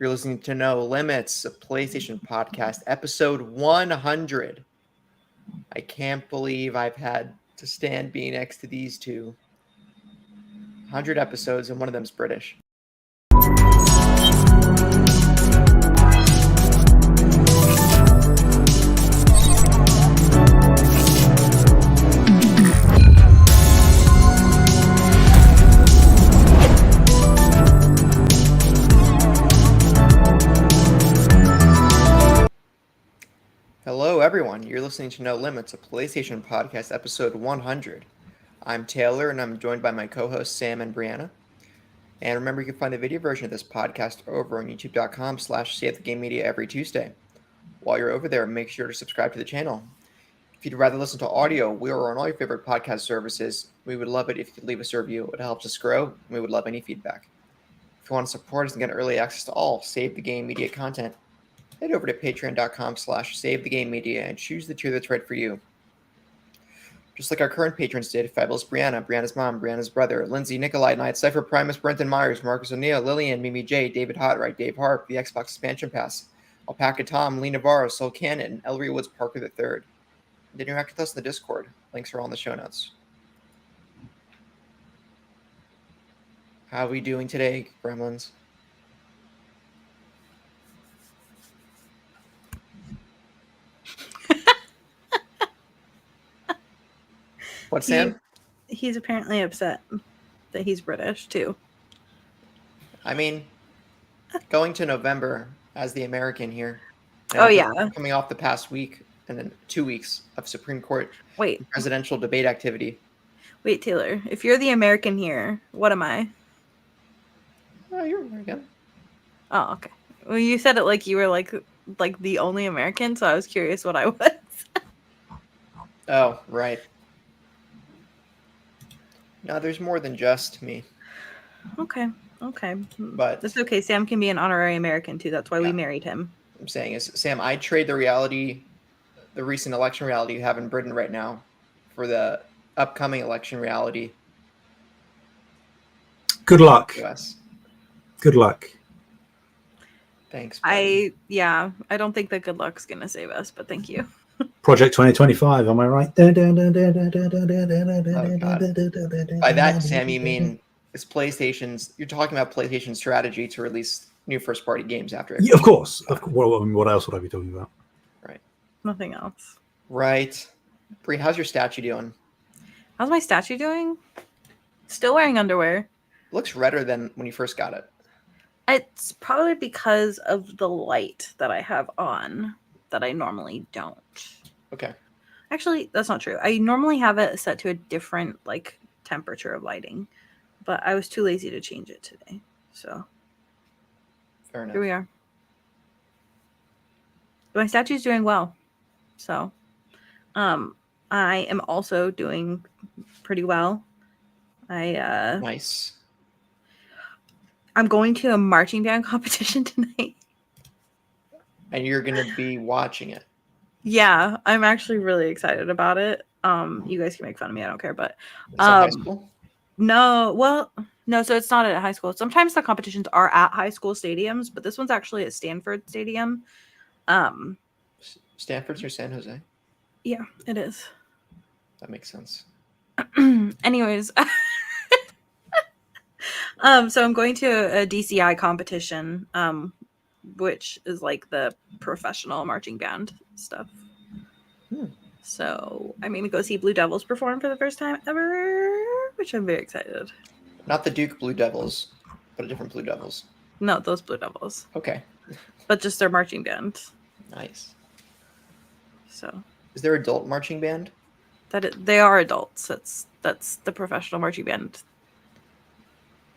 You're listening to No Limits, a PlayStation podcast, episode 100. I can't believe I've had to stand being next to these two. 100 episodes, and one of them's British. Hello, everyone. You're listening to No Limits, a PlayStation podcast, episode 100. I'm Taylor, and I'm joined by my co-hosts Sam and Brianna. And remember, you can find the video version of this podcast over on youtube.com/SaveTheGameMedia every Tuesday. While you're over there, make sure to subscribe to the channel. If you'd rather listen to audio, we are on all your favorite podcast services. We would love it if you could leave us a review. It helps us grow, and we would love any feedback. If you want to support us and get early access to all Save the Game Media content, head over to patreon.com/SaveTheGameMedia and choose the tier that's right for you. Just like our current patrons did, Fabulous Brianna, Brianna's mom, Brianna's brother, Lindsay, Nikolai, Knight, Cypher, Primus, Brenton Myers, Marcus O'Neill, Lillian, Mimi J, David Hotright, Dave Harp, the Xbox Expansion Pass, Alpaca Tom, Lee Navarro, Soul Cannon, Ellery Woods Parker III. Then you interact with us in the Discord. Links are all in the show notes. How are we doing today, Gremlins? What's Sam? He's apparently upset that he's British, too. I mean, going to November as the American here. Oh, yeah. Coming off the past week and then 2 weeks of Supreme Court presidential debate activity. Wait, Taylor, if you're the American here, what am I? Oh, you're American. Oh, okay. Well, you said it like you were like the only American, so I was curious what I was. Oh, right. No, there's more than just me. Okay. But that's okay. Sam can be an honorary American too. That's why we married him. I'm saying is, Sam, I trade the recent election reality you have in Britain right now for the upcoming election reality. Good luck. US. Good luck. Thanks. Buddy. I don't think that good luck's gonna save us, but thank you. Project 2025, am I right? Oh, by that, Sam, you mean it's PlayStation's? You're talking about PlayStation's strategy to release new first-party games after it. Yeah, of course. What else would I be talking about? Right. Nothing else. Right. Bree, how's your statue doing? How's my statue doing? Still wearing underwear. It looks redder than when you first got it. It's probably because of the light that I have on that I normally don't. Okay. Actually, that's not true. I normally have it set to a different temperature of lighting, but I was too lazy to change it today. So fair enough. Here we are. My statue's doing well. So I am also doing pretty well. Nice. I'm going to a marching band competition tonight. And you're going to be watching it. Yeah, I'm actually really excited about it. You guys can make fun of me. I don't care. But is it high school? No, so it's not at high school. Sometimes the competitions are at high school stadiums, but this one's actually at Stanford Stadium. Stanford's or San Jose? Yeah, it is. That makes sense. Anyways. So I'm going to a DCI competition, which is like the professional marching band stuff. So I'm going to go see Blue Devils perform for the first time ever, which I'm very excited. Not the Duke Blue Devils, but a different Blue Devils. No, those Blue Devils. Okay. But just their marching band. Nice. So. Is there adult marching band? They are adults. That's the professional marching band.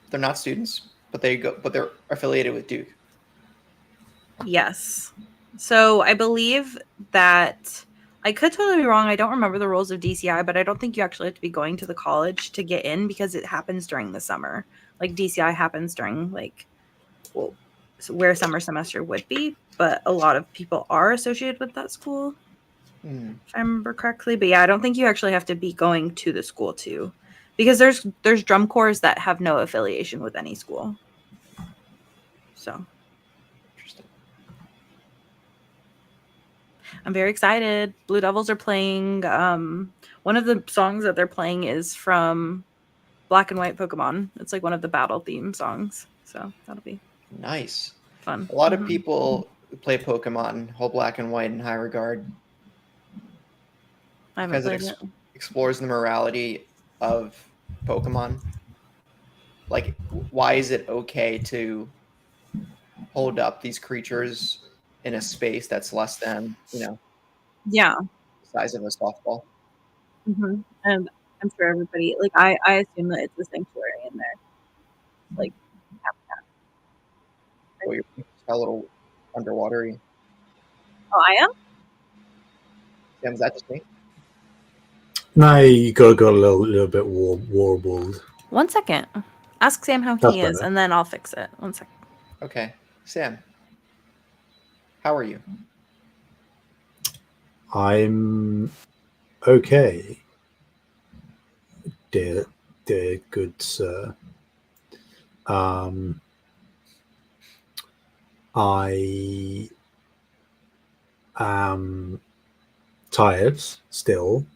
They're not students, but they're affiliated with Duke. Yes. So I believe that I could totally be wrong. I don't remember the rules of DCI, but I don't think you actually have to be going to the college to get in because it happens during the summer. Like DCI happens during where summer semester would be, but a lot of people are associated with that school. If I remember correctly. But yeah, I don't think you actually have to be going to the school too. Because there's drum corps that have no affiliation with any school. So interesting. I'm very excited. Blue Devils are playing. One of the songs that they're playing is from Black and White Pokemon. It's like one of the battle theme songs. So that'll be Nice. fun. A lot of people who play Pokemon hold Black and White in high regard I haven't because played it. explores the morality of Pokemon. Like, why is it okay to hold up these creatures in a space that's less than, Yeah. the size of a softball? And I'm sure everybody, like, I assume that it's the sanctuary in there. Like, Oh, you're a little underwatery. oh, I am? Sam, is that just me? No, you got a little bit warbled. 1 second. Ask Sam how That's he is, better. and then I'll fix it. 1 second. Okay. Sam, how are you? I'm okay, dear good sir. I am tired still.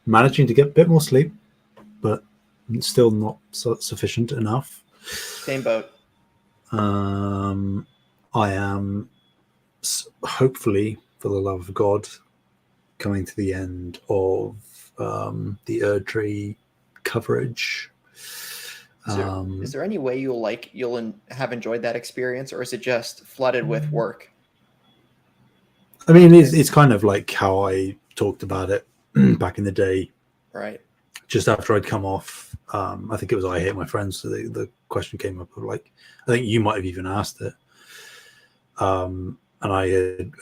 Managing to get a bit more sleep, but still not sufficient enough. Same boat. I am hopefully, for the love of God, coming to the end of the Erdtree coverage. Is there any way you'll have enjoyed that experience, or is it just flooded with work? I mean, it's kind of like how I talked about it back in the day, right? Just after I'd come off. I think it was I Hate My Friends. So the question came up of like, I think you might have even asked it. And I had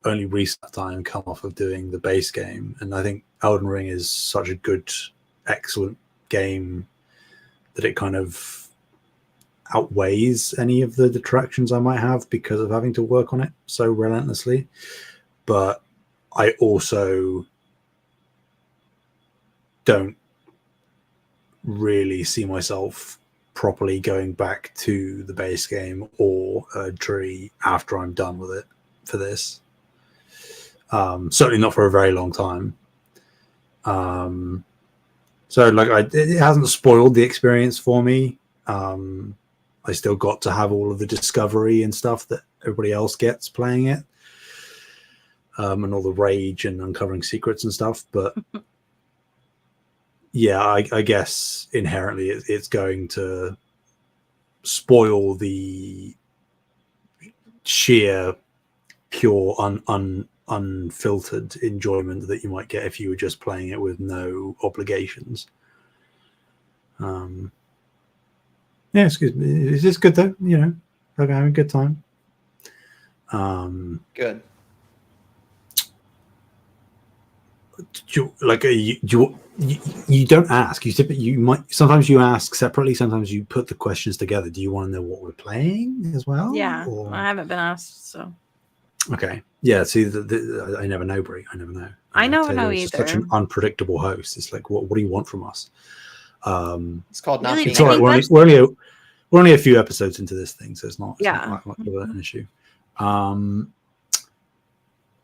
only recent time come off of doing the base game, and I think Elden Ring is such a good, excellent game that it kind of outweighs any of the detractions I might have because of having to work on it so relentlessly. But I also don't really see myself properly going back to the base game or Erdtree after I'm done with it for this. Certainly not for a very long time. So like it hasn't spoiled the experience for me. I still got to have all of the discovery and stuff that everybody else gets playing it, and all the rage and uncovering secrets and stuff. But yeah, I guess inherently it's going to spoil the sheer, pure, unfiltered enjoyment that you might get if you were just playing it with no obligations. Yeah, excuse me. It's just good though, having a good time. Good. You don't ask. You might sometimes you ask separately. Sometimes you put the questions together. Do you want to know what we're playing as well? Yeah, or? I haven't been asked, so. Okay. Yeah. See, I never know, Bree. I never know. I never know Taylor is either. such an unpredictable host. It's like, what do you want from us? It's called not being. It's all right. We're only a few episodes into this thing, so it's not much of an issue.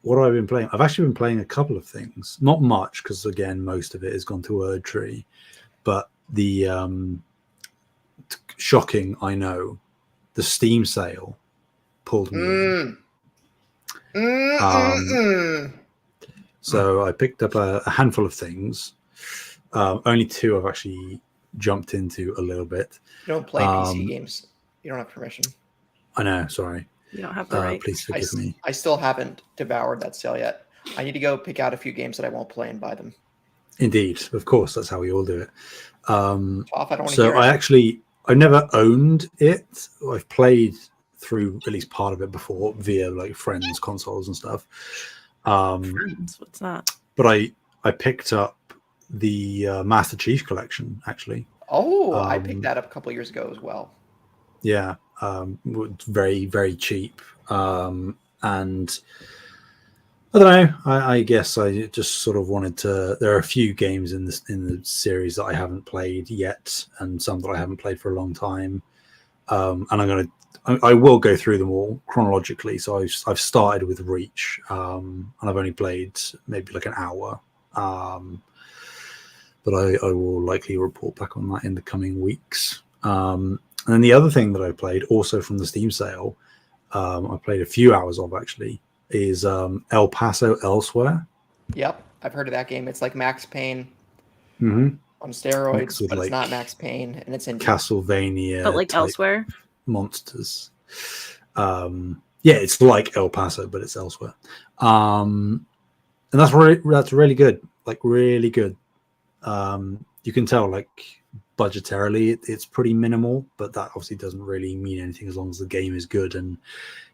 What have I been playing? I've actually been playing a couple of things. Not much, because again, most of it has gone to Erdtree. But the shocking, I know, the Steam sale pulled me in. So I picked up a handful of things. Only two I've actually jumped into a little bit. You don't play PC games. You don't have permission. I know. Sorry. You don't have the right. Please forgive me. I still haven't devoured that sale yet. I need to go pick out a few games that I won't play and buy them. Indeed, of course, that's how we all do it. I never owned it. I've played through at least part of it before via like friends' consoles and stuff. Friends, what's that? But I picked up the Master Chief Collection actually. Oh, I picked that up a couple years ago as well. Yeah, very, very cheap. And I don't know. I guess I just sort of wanted to. There are a few games in the series that I haven't played yet, and some that I haven't played for a long time. and I will go through them all chronologically. So I've started with Reach, and I've only played maybe like an hour. But I will likely report back on that in the coming weeks. And then the other thing that I played, also from the Steam sale, I played a few hours of actually, is El Paso Elsewhere. Yep, I've heard of that game. It's like Max Payne Mm-hmm. on steroids, Mixed with, but it's like, not Max Payne, and it's indie. Castlevania, But like type elsewhere. monsters. Yeah, it's like El Paso, but it's elsewhere. And that's really good. Like, really good. You can tell, like, budgetarily it's pretty minimal, but that obviously doesn't really mean anything as long as the game is good, and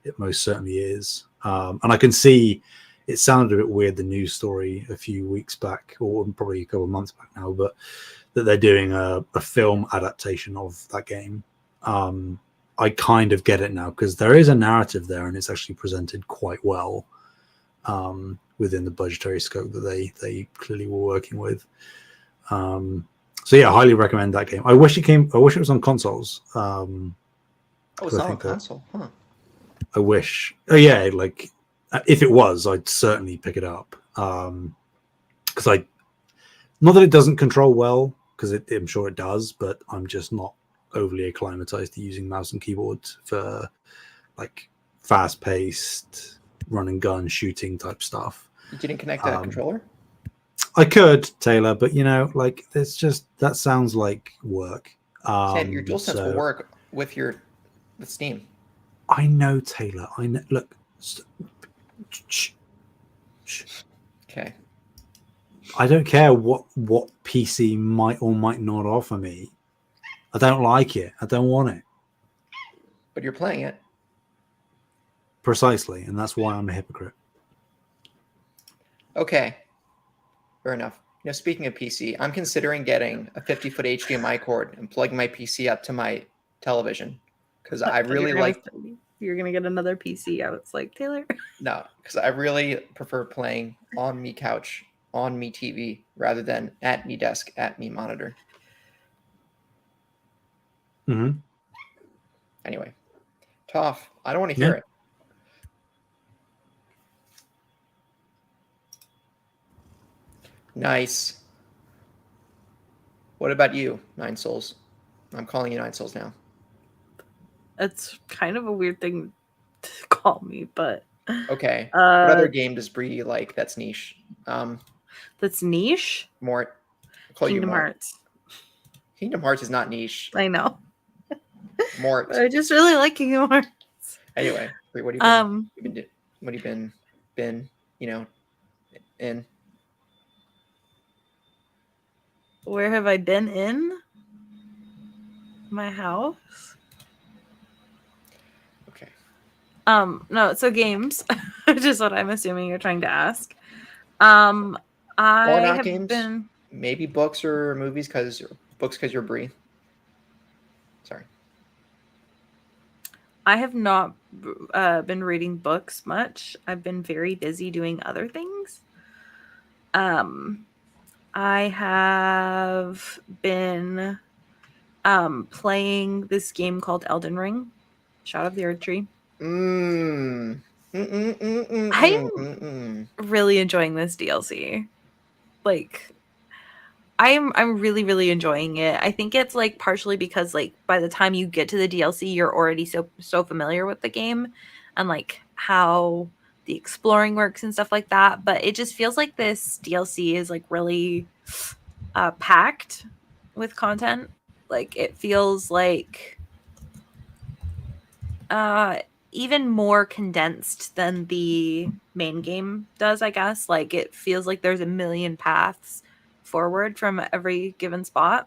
it most certainly is. And I can see it sounded a bit weird, the news story a few weeks back, or probably a couple of months back now, but that they're doing a film adaptation of that game. I kind of get it now, because there is a narrative there, and it's actually presented quite well within the budgetary scope that they clearly were working with. So yeah, I highly recommend that game. I wish it was on consoles. Oh, it's not on console, huh? I wish. Oh yeah, like if it was, I'd certainly pick it up. Because not that it doesn't control well, because I'm sure it does, but I'm just not overly acclimatized to using mouse and keyboard for like fast-paced run and gun shooting type stuff. You didn't connect a controller? I could, Taylor, but like it's just, that sounds like work. Sam, your DualSense will work with Steam. I know, Taylor. I know. Look. Okay. I don't care what PC might or might not offer me. I don't like it. I don't want it. But you're playing it. Precisely, and that's why I'm a hypocrite. Okay. Fair enough. Speaking of PC, I'm considering getting a 50-foot HDMI cord and plugging my PC up to my television, because I really like. You're gonna get another PC. I was like, Taylor. No, because I really prefer playing on me couch, on me TV, rather than at me desk, at me monitor. Mm-hmm. Anyway, Toph, I don't want to hear it. Nice. What about you, Nine Souls? I'm calling you Nine Souls now. It's kind of a weird thing to call me, but okay. What other game does Bree like that's niche? That's niche? Mort. Kingdom Hearts. Kingdom Hearts is not niche. I know. Mort. I just really like Kingdom Hearts. Anyway, Bree, what have you been in? Where have I been in? My house? Okay. No, so games, which is what I'm assuming you're trying to ask. I have games. Maybe books or movies, because you're Bree. Sorry. I have not been reading books much. I've been very busy doing other things. I have been playing this game called Elden Ring, Shadow of the Earth Tree. I'm really enjoying this DLC. Like, I'm really, really enjoying it. I think it's like partially because like by the time you get to the DLC, you're already so familiar with the game and like how the exploring works and stuff like that. But it just feels like this DLC is like really packed with content. Like it feels like even more condensed than the main game does, I guess. Like it feels like there's a million paths forward from every given spot.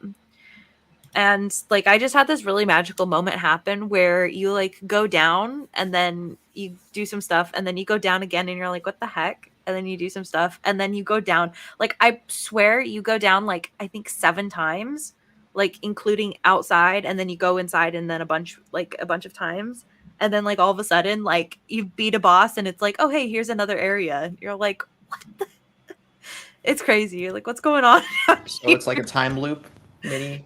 And like I just had this really magical moment happen where you like go down and then you do some stuff and then you go down again and you're like, what the heck? And then you do some stuff and then you go down. Like I swear you go down like I think 7 times, like including outside, and then you go inside and then a bunch of times. And then like all of a sudden like you beat a boss and it's like, oh hey, here's another area. And you're like, what the? It's crazy. You're like, what's going on? So it's like a time loop mini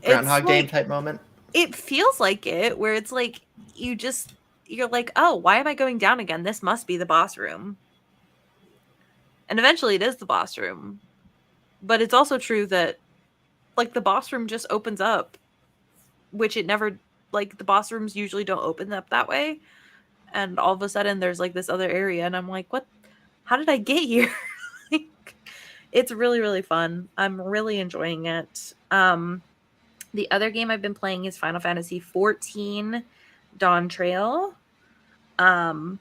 Groundhog Day type moment. it feels like it, where it's like you're like, oh, why am I going down again? This must be the boss room. And eventually it is the boss room. But it's also true that like the boss room just opens up, which it never, like the boss rooms usually don't open up that way. And all of a sudden there's like this other area and I'm like, what, how did I get here? Like, it's really, really fun. I'm really enjoying it. The other game I've been playing is Final Fantasy 14 Dawn Trail. Um,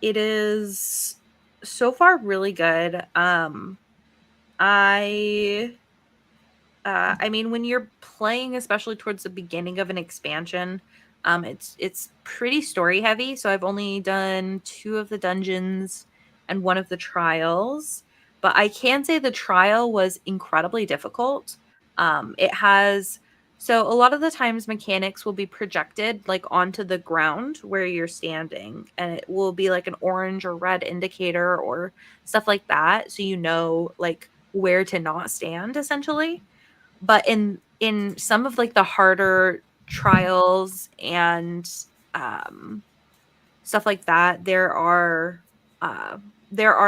it is so far really good. I I mean, when you're playing, especially towards the beginning of an expansion, it's pretty story heavy. So I've only done 2 of the dungeons and 1 of the trials, but I can say the trial was incredibly difficult. It has so a lot of the times mechanics will be projected like onto the ground where you're standing, and it will be like an orange or red indicator or stuff like that, so you know like where to not stand essentially. But in some of like the harder trials and um stuff like that, there are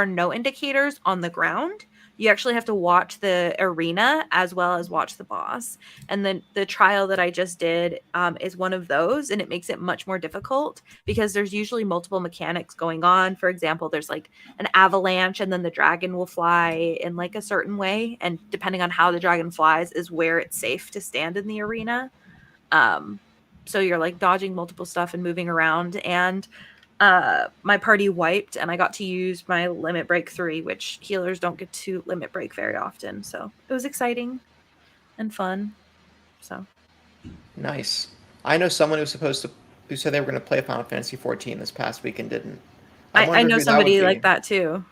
no indicators on the ground. You actually have to watch the arena as well as watch the boss. And then the trial that I just did is one of those, and it makes it much more difficult because there's usually multiple mechanics going on. For example, there's like an avalanche, and then the dragon will fly in like a certain way, and depending on how the dragon flies is where it's safe to stand in the arena. Um, so you're like dodging multiple stuff and moving around, and my party wiped and I got to use my limit break 3, which healers don't get to limit break very often. So it was exciting and fun. So Nice. I know someone who said they were going to play Final Fantasy 14 this past week and didn't. I I wonder know who that would somebody be. like that too.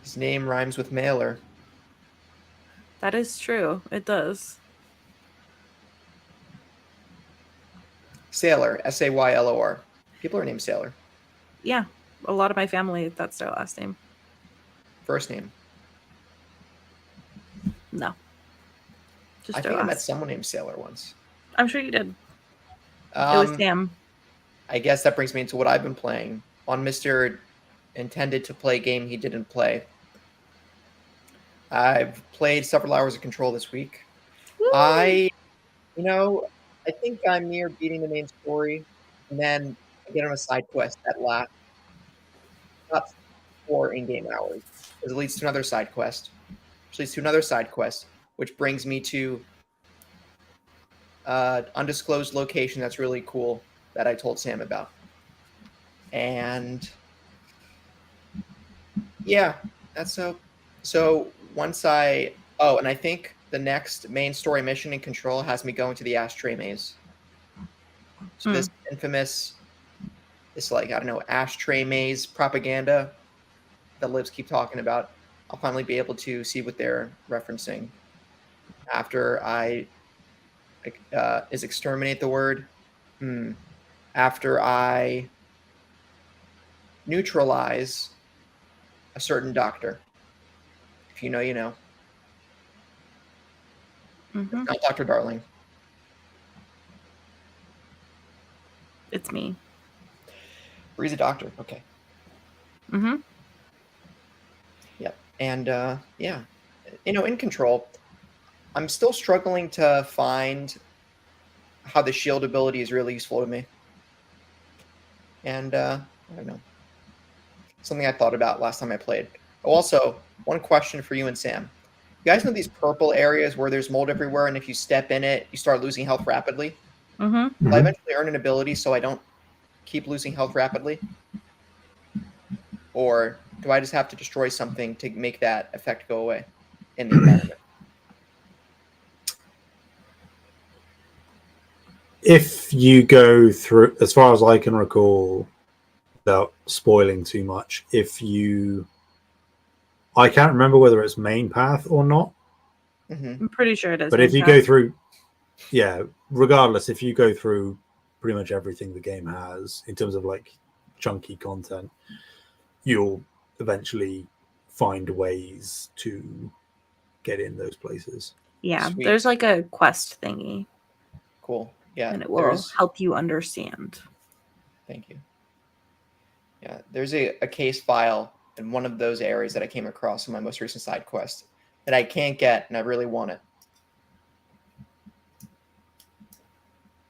His name rhymes with mailer. That is true. It does. Sailor, Saylor. People are named Sailor. Yeah. A lot of my family, that's their last name. First name. No. Just I their think I met last. someone named Sailor once. I'm sure you did. It was Sam. I guess that brings me into what I've been playing on Mr. Intended to play game he didn't play. I've played several hours of Control this week. Woo! I think I'm near beating the main story, and then I get on a side quest that lasts about 4 in-game hours. It leads to another side quest, which leads to another side quest, which brings me to undisclosed location that's really cool that I told Sam about. And yeah, that's so once and I think the next main story mission in Control has me going to the ashtray maze. So this infamous, this like, I don't know, ashtray maze propaganda that Libs keep talking about, I'll finally be able to see what they're referencing after is exterminate the word? After I neutralize a certain doctor. If you know, you know. Mm-hmm. It's not Dr. Darling. It's me. Bree's a doctor. Okay. Mm-hmm. Yep. And yeah, in Control, I'm still struggling to find how the shield ability is really useful to me. And I don't know. Something I thought about last time I played. Also, one question for you and Sam. You guys know these purple areas where there's mold everywhere, and if you step in it, you start losing health rapidly? Mm-hmm. Will I eventually earn an ability so I don't keep losing health rapidly? Or do I just have to destroy something to make that effect go away in the environment? If you go through, as far as I can recall, without spoiling too much, I can't remember whether it's main path or not. Mm-hmm. I'm pretty sure it is. But if you go through, regardless, if you go through pretty much everything the game has in terms of like chunky content, you'll eventually find ways to get in those places. Yeah, Sweet. there's like a quest thingy. Cool. Yeah. and it will help you understand. Thank you. Yeah, there's a case file in one of those areas that I came across in my most recent side quest that I can't get, and I really want it.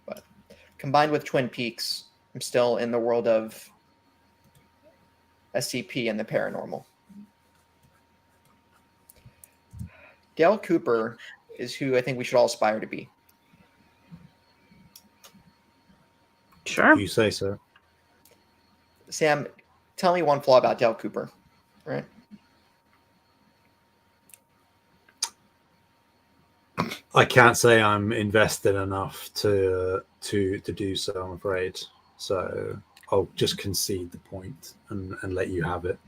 But combined with Twin Peaks, I'm still in the world of SCP and the paranormal. Dale Cooper is who I think we should all aspire to be. Sure. You say so. Sam, tell me one flaw about Dale Cooper, right? I can't say I'm invested enough to do so, I'm afraid. So I'll just concede the point and let you have it.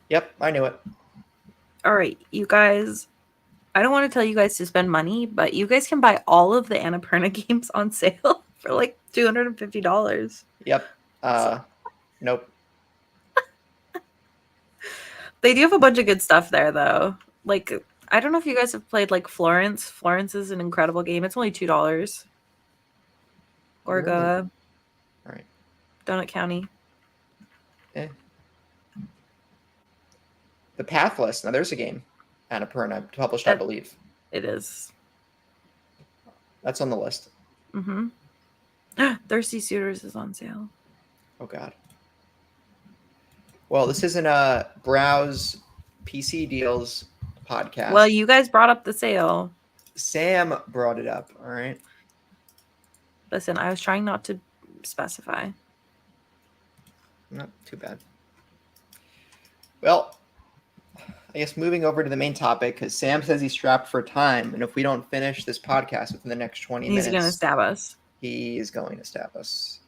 Yep, I knew it. All right, you guys. I don't want to tell you guys to spend money, but you guys can buy all of the Annapurna games on sale for like $250. Yep. Nope. They do have a bunch of good stuff there, though. Like, I don't know if you guys have played like Florence. Florence is an incredible game. It's only $2. Gorgoa, All right. Donut County. The Pathless. Now there's a game, Annapurna, published, I believe. It is. That's on the list. Mm-hmm. Thirsty Suitors is on sale. Oh, God. Well, this isn't a Browse PC Deals podcast. Well, you guys brought up the sale. Sam brought it up, all right? Listen, I was trying not to specify. Not too bad. Well, I guess moving over to the main topic, because Sam says he's strapped for time, and if we don't finish this podcast within the next 20 minutes... He's going to stab us. He is going to stab us.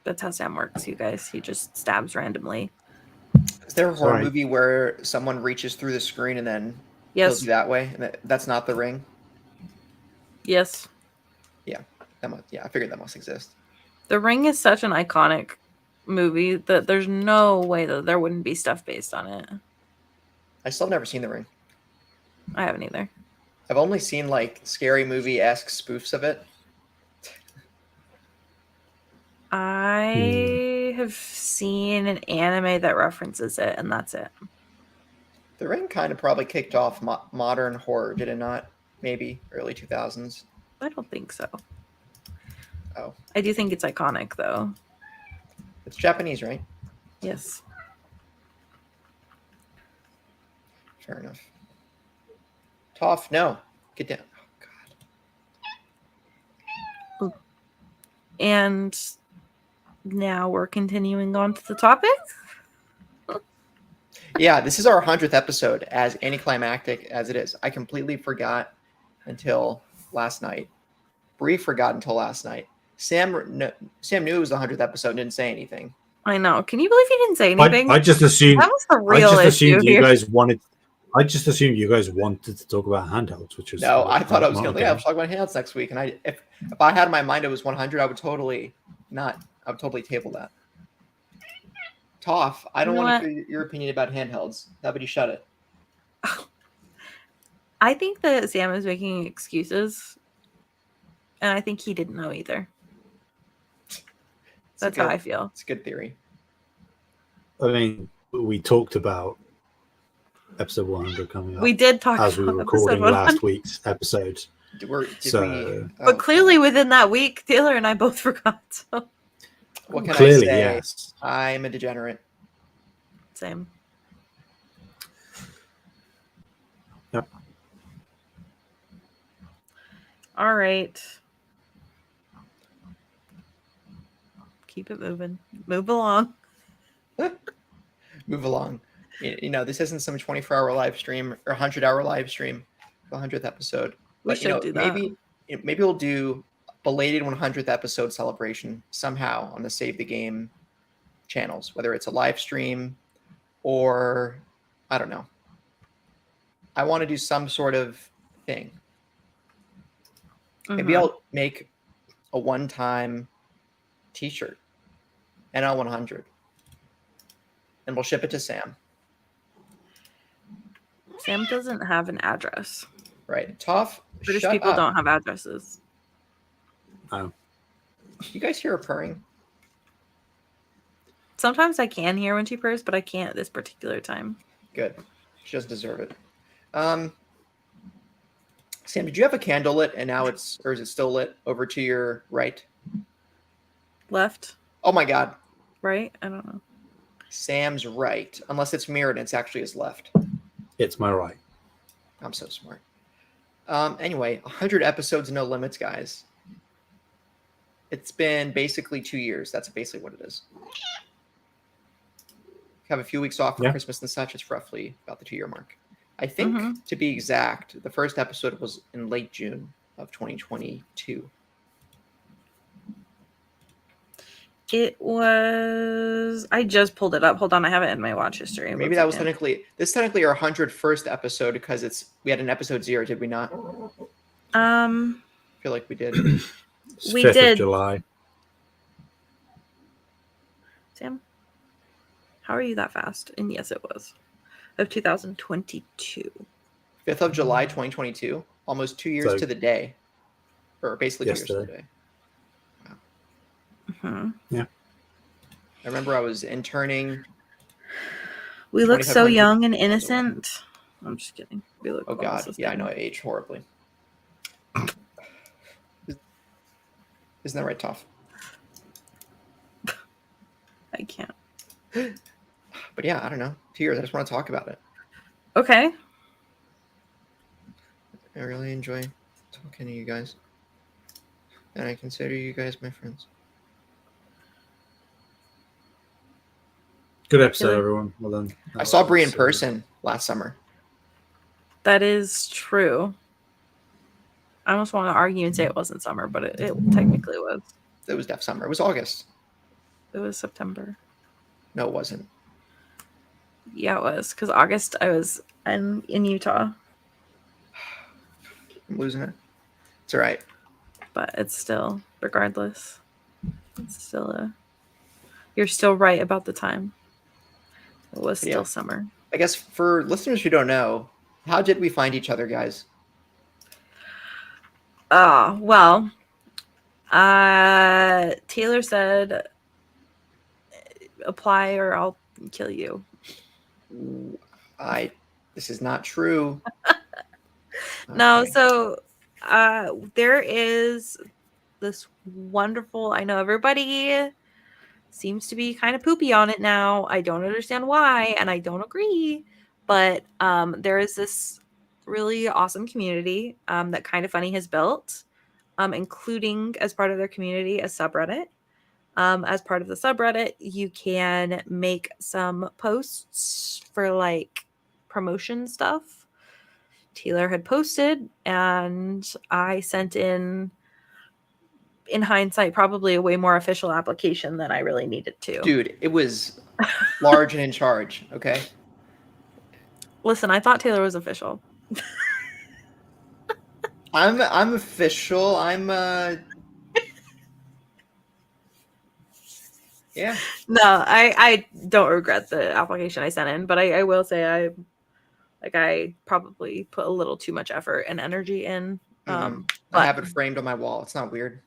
That's how Sam works, you guys. He just stabs randomly. Is there a horror movie where someone reaches through the screen and then kills you that way? And that's not The Ring? Yes. Yeah. I figured that must exist. The Ring is such an iconic movie that there's no way that there wouldn't be stuff based on it. I still have never seen The Ring. I haven't either. I've only seen like scary movie-esque spoofs of it. I have seen an anime that references it, and that's it. The Ring kind of probably kicked off modern horror, did it not? Maybe early 2000s. I don't think so. Oh. I do think it's iconic, though. It's Japanese, right? Yes. Fair enough. Toph, no. Get down. Oh, God. And now we're continuing on to the topic. Yeah, this is our 100th episode, as anticlimactic as it is. I completely forgot until last night. Bree forgot until last night. Sam knew it was the 100th episode and didn't say anything. I know. Can you believe he didn't say anything? I just assumed that was the real issue you here. guys wanted. I just assumed you guys wanted to talk about handhelds, which was no. I thought I was going to. Yeah, I was talking about handhelds next week, and if I had in my mind it was 100, I would totally table that. Toph, I don't want to hear your opinion about handhelds. How about you shut it? I think that Sam is making excuses, and I think he didn't know either. That's how I feel. It's a good theory. I mean, we talked about episode 100 coming up. We did talk as we were recording last week's episode. But clearly within that week, Taylor and I both forgot. So. What can I say? Yes. I'm a degenerate. Same. Yep. All right. Keep it moving. Move along. Move along. You know, this isn't some 24-hour live stream or 100-hour live stream for the 100th episode. We should do that. Maybe we'll do belated 100th episode celebration somehow on the Save the Game channels, whether it's a live stream or I don't know. I want to do some sort of thing. Maybe I'll make a one-time t-shirt, NL100, and we'll ship it to Sam. Sam doesn't have an address. Right. Toph, British shut people up. don't have addresses. Oh, You guys hear her purring? Sometimes I can hear when she purrs, but I can't at this particular time. Good. She doesn't deserve it. Sam, did you have a candle lit and now it's, or is it still lit over to your right? Left, Oh my God. right? I don't know. Sam's right. Unless it's mirrored and it's actually his left. it's my right. I'm so smart. Anyway, 100 episodes, no limits, guys. It's been basically 2 years. That's basically what it is. Have a few weeks off for Yeah. Christmas and such. It's roughly about the 2-year mark. I think, Mhm. to be exact, the first episode was in late June of 2022. It was. I just pulled it up. Hold on, I have it in my watch history. Maybe that was technically our 101st episode because we had an episode 0, did we not? I feel like we did. It's We 5th did. of July. Sam, how are you that fast? And yes, it was of 2022. 5th of July, 2022. Almost 2 years So- to the day. Or basically 2 years to the Yesterday. day. Mhm. I remember I was interning. We look so 2500 young and innocent. I'm just kidding. We look. Oh God, almost the yeah, I same. know I aged horribly. Isn't that right, Toph? I can't. But yeah, I don't know. 2 years. I just want to talk about it. Okay. I really enjoy talking to you guys, and I consider you guys my friends. Good episode, Really? everyone. Well done. I saw Bree in person last summer. That is true. I almost want to argue and say it wasn't summer, but it technically was. It was def summer. It was August. It was September. No, it wasn't. Yeah, it was. Because August, I was in Utah. I'm losing it. It's all right. But it's still, regardless, it's still you're still right about the time. It was still Yeah. summer. I guess for listeners who don't know, how did we find each other, guys? Well, Taylor said, apply or I'll kill you. This is not true. No, Okay. so there is this wonderful, I know everybody seems to be kind of poopy on it now. I don't understand why, and I don't agree, but there is this really awesome community that Kind of Funny has built, including as part of their community a subreddit. As part of the subreddit, you can make some posts for like promotion stuff. Taylor had posted, and I sent in hindsight, probably a way more official application than I really needed to. Dude, it was large and in charge. Okay. Listen, I thought Taylor was official. I'm official. Yeah. No, I don't regret the application I sent in, but I will say I probably put a little too much effort and energy in. I But have it framed on my wall. It's not weird.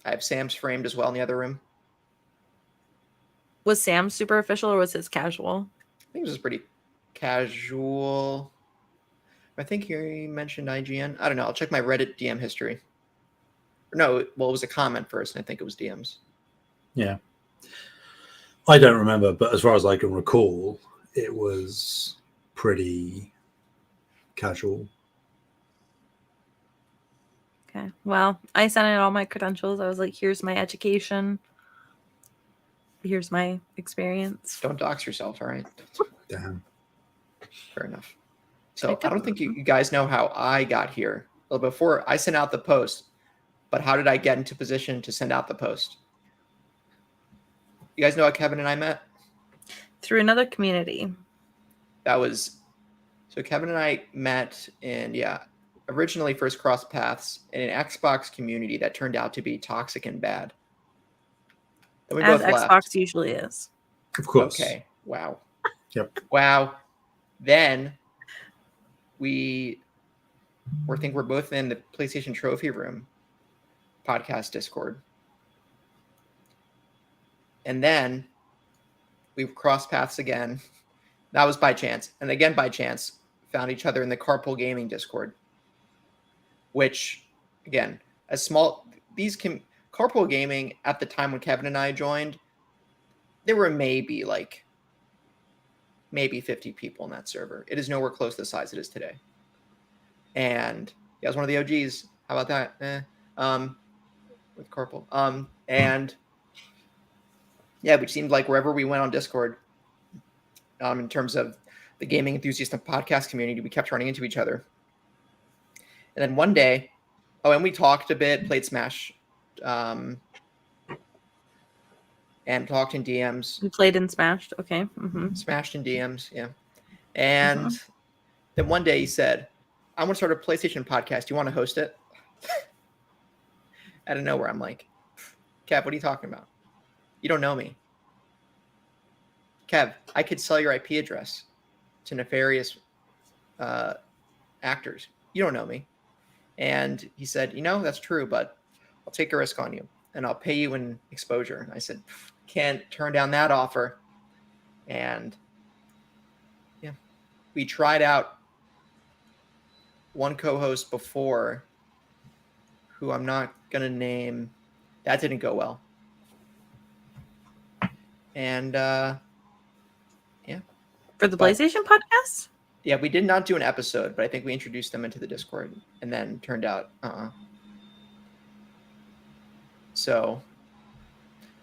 I have Sam's framed as well in the other room. was Sam super official or was his casual? I think this is pretty casual. I think he mentioned IGN. I don't know. I'll check my Reddit DM history. No, well, it was a comment first, and I think it was DMs. Yeah. I don't remember, but as far as I can recall, it was pretty casual. Okay. Well, I sent in all my credentials. I was like, here's my education. Here's my experience. Don't dox yourself, all right? Damn. Fair enough. So I don't think you guys know how I got here. Well, before I sent out the post, but how did I get into position to send out the post? You guys know how Kevin and I met? Through another community. So Kevin and I met in, originally first crossed paths in an Xbox community that turned out to be toxic and bad. Then we As both Xbox left. usually is. Of course. Okay. Wow. Yep. Wow. Then we think we're both in the PlayStation Trophy Room podcast Discord. And then we crossed paths again. That was by chance. And again, by chance, found each other in the Carpool Gaming Discord, which, again, Carpool Gaming at the time when Kevin and I joined, there were maybe 50 people in that server. It is nowhere close to the size it is today. And yeah, I was one of the OGs. How about that? With Carpool. And yeah, which seemed like wherever we went on Discord, in terms of the gaming enthusiast and podcast community, we kept running into each other. And then one day, and we talked a bit, played Smash, and talked in DMs. You played in Smashed, okay. Smashed in DMs, yeah. And then one day he said, "I want to start a PlayStation podcast. Do you want to host it?" Out of nowhere, I'm like, "Kev, what are you talking about? You don't know me. Kev, I could sell your IP address to nefarious actors. You don't know me." And he said, "That's true, but I'll take a risk on you and I'll pay you in exposure." And I said, "Can't turn down that offer." And yeah, we tried out one co-host before, who I'm not going to name. That didn't go well. And yeah. For the PlayStation podcast? Yeah, we did not do an episode, but I think we introduced them into the Discord, and then turned out, So,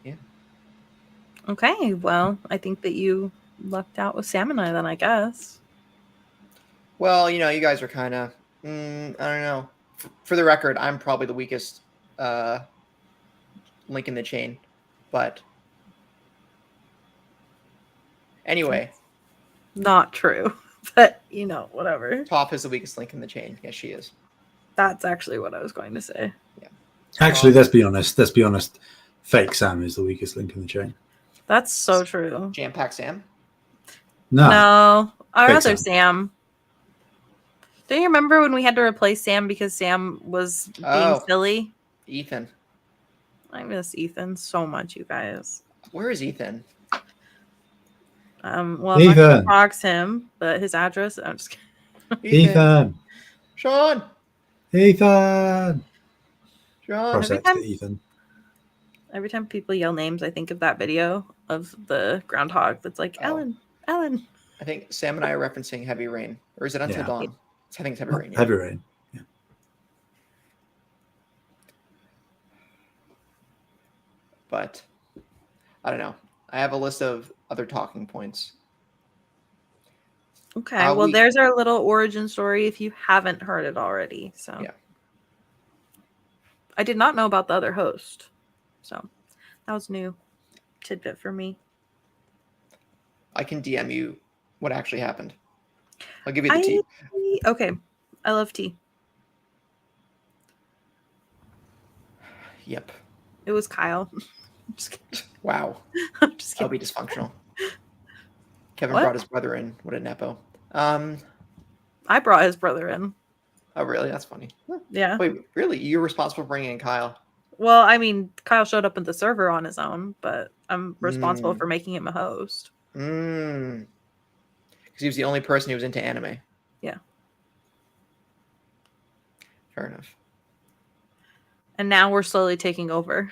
yeah. Okay, well, I think that you lucked out with Sam and I then, I guess. Well, you guys are kind of, I don't know. For the record, I'm probably the weakest link in the chain, but anyway. Not true, but whatever. Top is the weakest link in the chain. Yes, she is. That's actually what I was going to say. Yeah. Actually, let's be honest. Fake Sam is the weakest link in the chain. That's so true. Jam-Pack Sam? No, our Fake other Sam. Do you remember when we had to replace Sam because Sam was being silly? Ethan. I miss Ethan so much, you guys. Where is Ethan? Well, I'm not gonna dox him, but his address. I'm just kidding. Ethan. Sean. Ethan. Sean. Every time people yell names, I think of that video of the groundhog that's like, Ellen. I think Sam and I are referencing Heavy Rain. Or is it Until Dawn? I think it's Heavy Rain. Yeah. Heavy Rain. Yeah. But I don't know. I have a list of other talking points. Okay, there's our little origin story if you haven't heard it already. So yeah. I did not know about the other host. So that was new tidbit for me. I can DM you what actually happened. I'll give you the tea. Okay. I love tea. Yep. It was Kyle. I'm just kidding. Wow. I'm just kidding. I'll be dysfunctional. Kevin brought his brother in. What a nepo. I brought his brother in. Oh, really? That's funny. Yeah. Wait, really? You're responsible for bringing in Kyle? Well, I mean, Kyle showed up at the server on his own, but I'm responsible for making him a host. Because he was the only person who was into anime. Yeah. Fair enough. And now we're slowly taking over.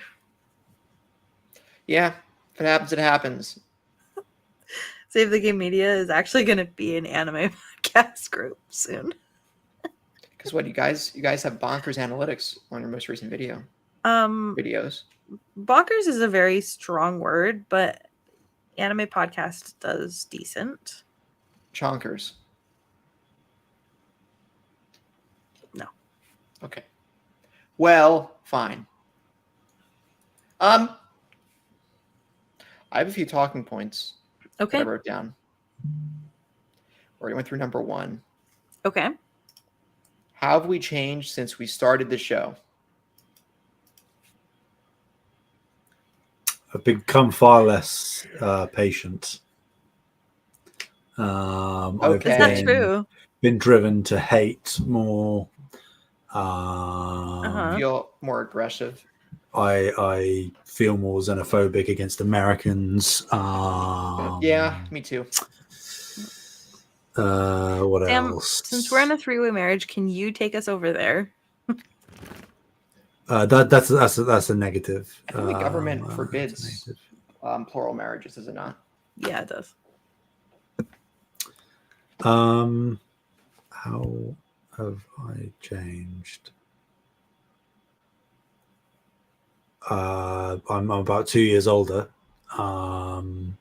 Yeah. If it happens, it happens. Save the Game Media is actually going to be an anime podcast group soon. Because what, you guys have bonkers analytics on your most recent videos. Bonkers is a very strong word, but anime podcast does decent. Chonkers. No. Okay. Well, fine. I have a few talking points. Okay. That I wrote down. Already went through number 1. Okay. How have we changed since we started the show? I've become far less patient. Okay. Is that true? been driven to hate more. Feel more aggressive. I feel more xenophobic against Americans. Yeah, me too. What Sam, else? since we're in a three-way marriage, can you take us over there? That's a negative. I think the government That's a forbids negative. plural marriages, does it not? Yeah, it does. How have I changed? I'm about 2 years older. How'd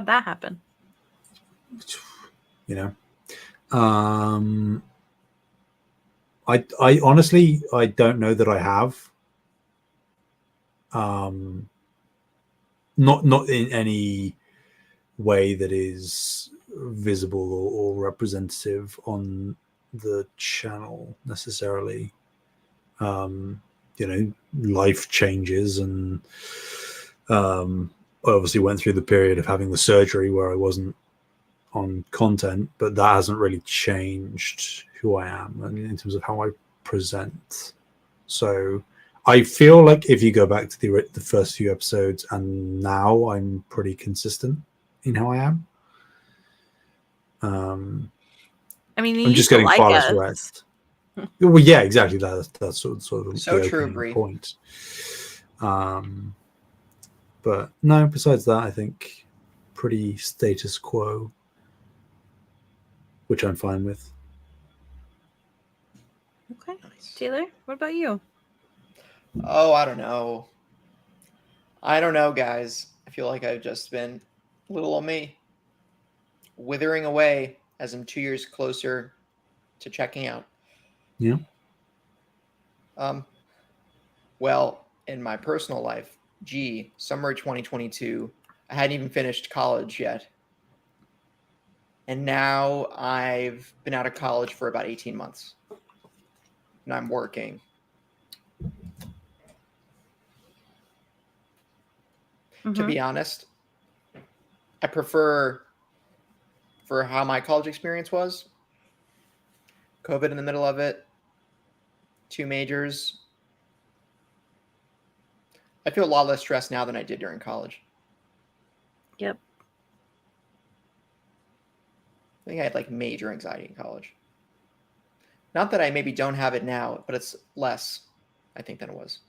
that happen? You know, I honestly I don't know that I have. Not in any way that is visible or representative on the channel necessarily. Life changes, and I obviously went through the period of having the surgery where I wasn't on content, but that hasn't really changed who I am and in terms of how I present. So I feel like if you go back to the first few episodes and now, I'm pretty consistent in how I am. I mean, you I'm used just to getting like far less us. wet. Well, yeah, exactly. That's sort of So the true, opening Bree. point. But no, besides that, I think pretty status quo, which I'm fine with. Okay. Taylor, what about you? Oh, I don't know. I don't know, guys. I feel like I've just been little old me withering away as I'm 2 years closer to checking out. Yeah. Well, in my personal life, summer 2022, I hadn't even finished college yet. And now I've been out of college for about 18 months. And I'm working. To be honest, I prefer, for how my college experience was, COVID in the middle of it, 2 majors. I feel a lot less stressed now than I did during college. Yep. I think I had like major anxiety in college. Not that I maybe don't have it now, but it's less, I think, than it was.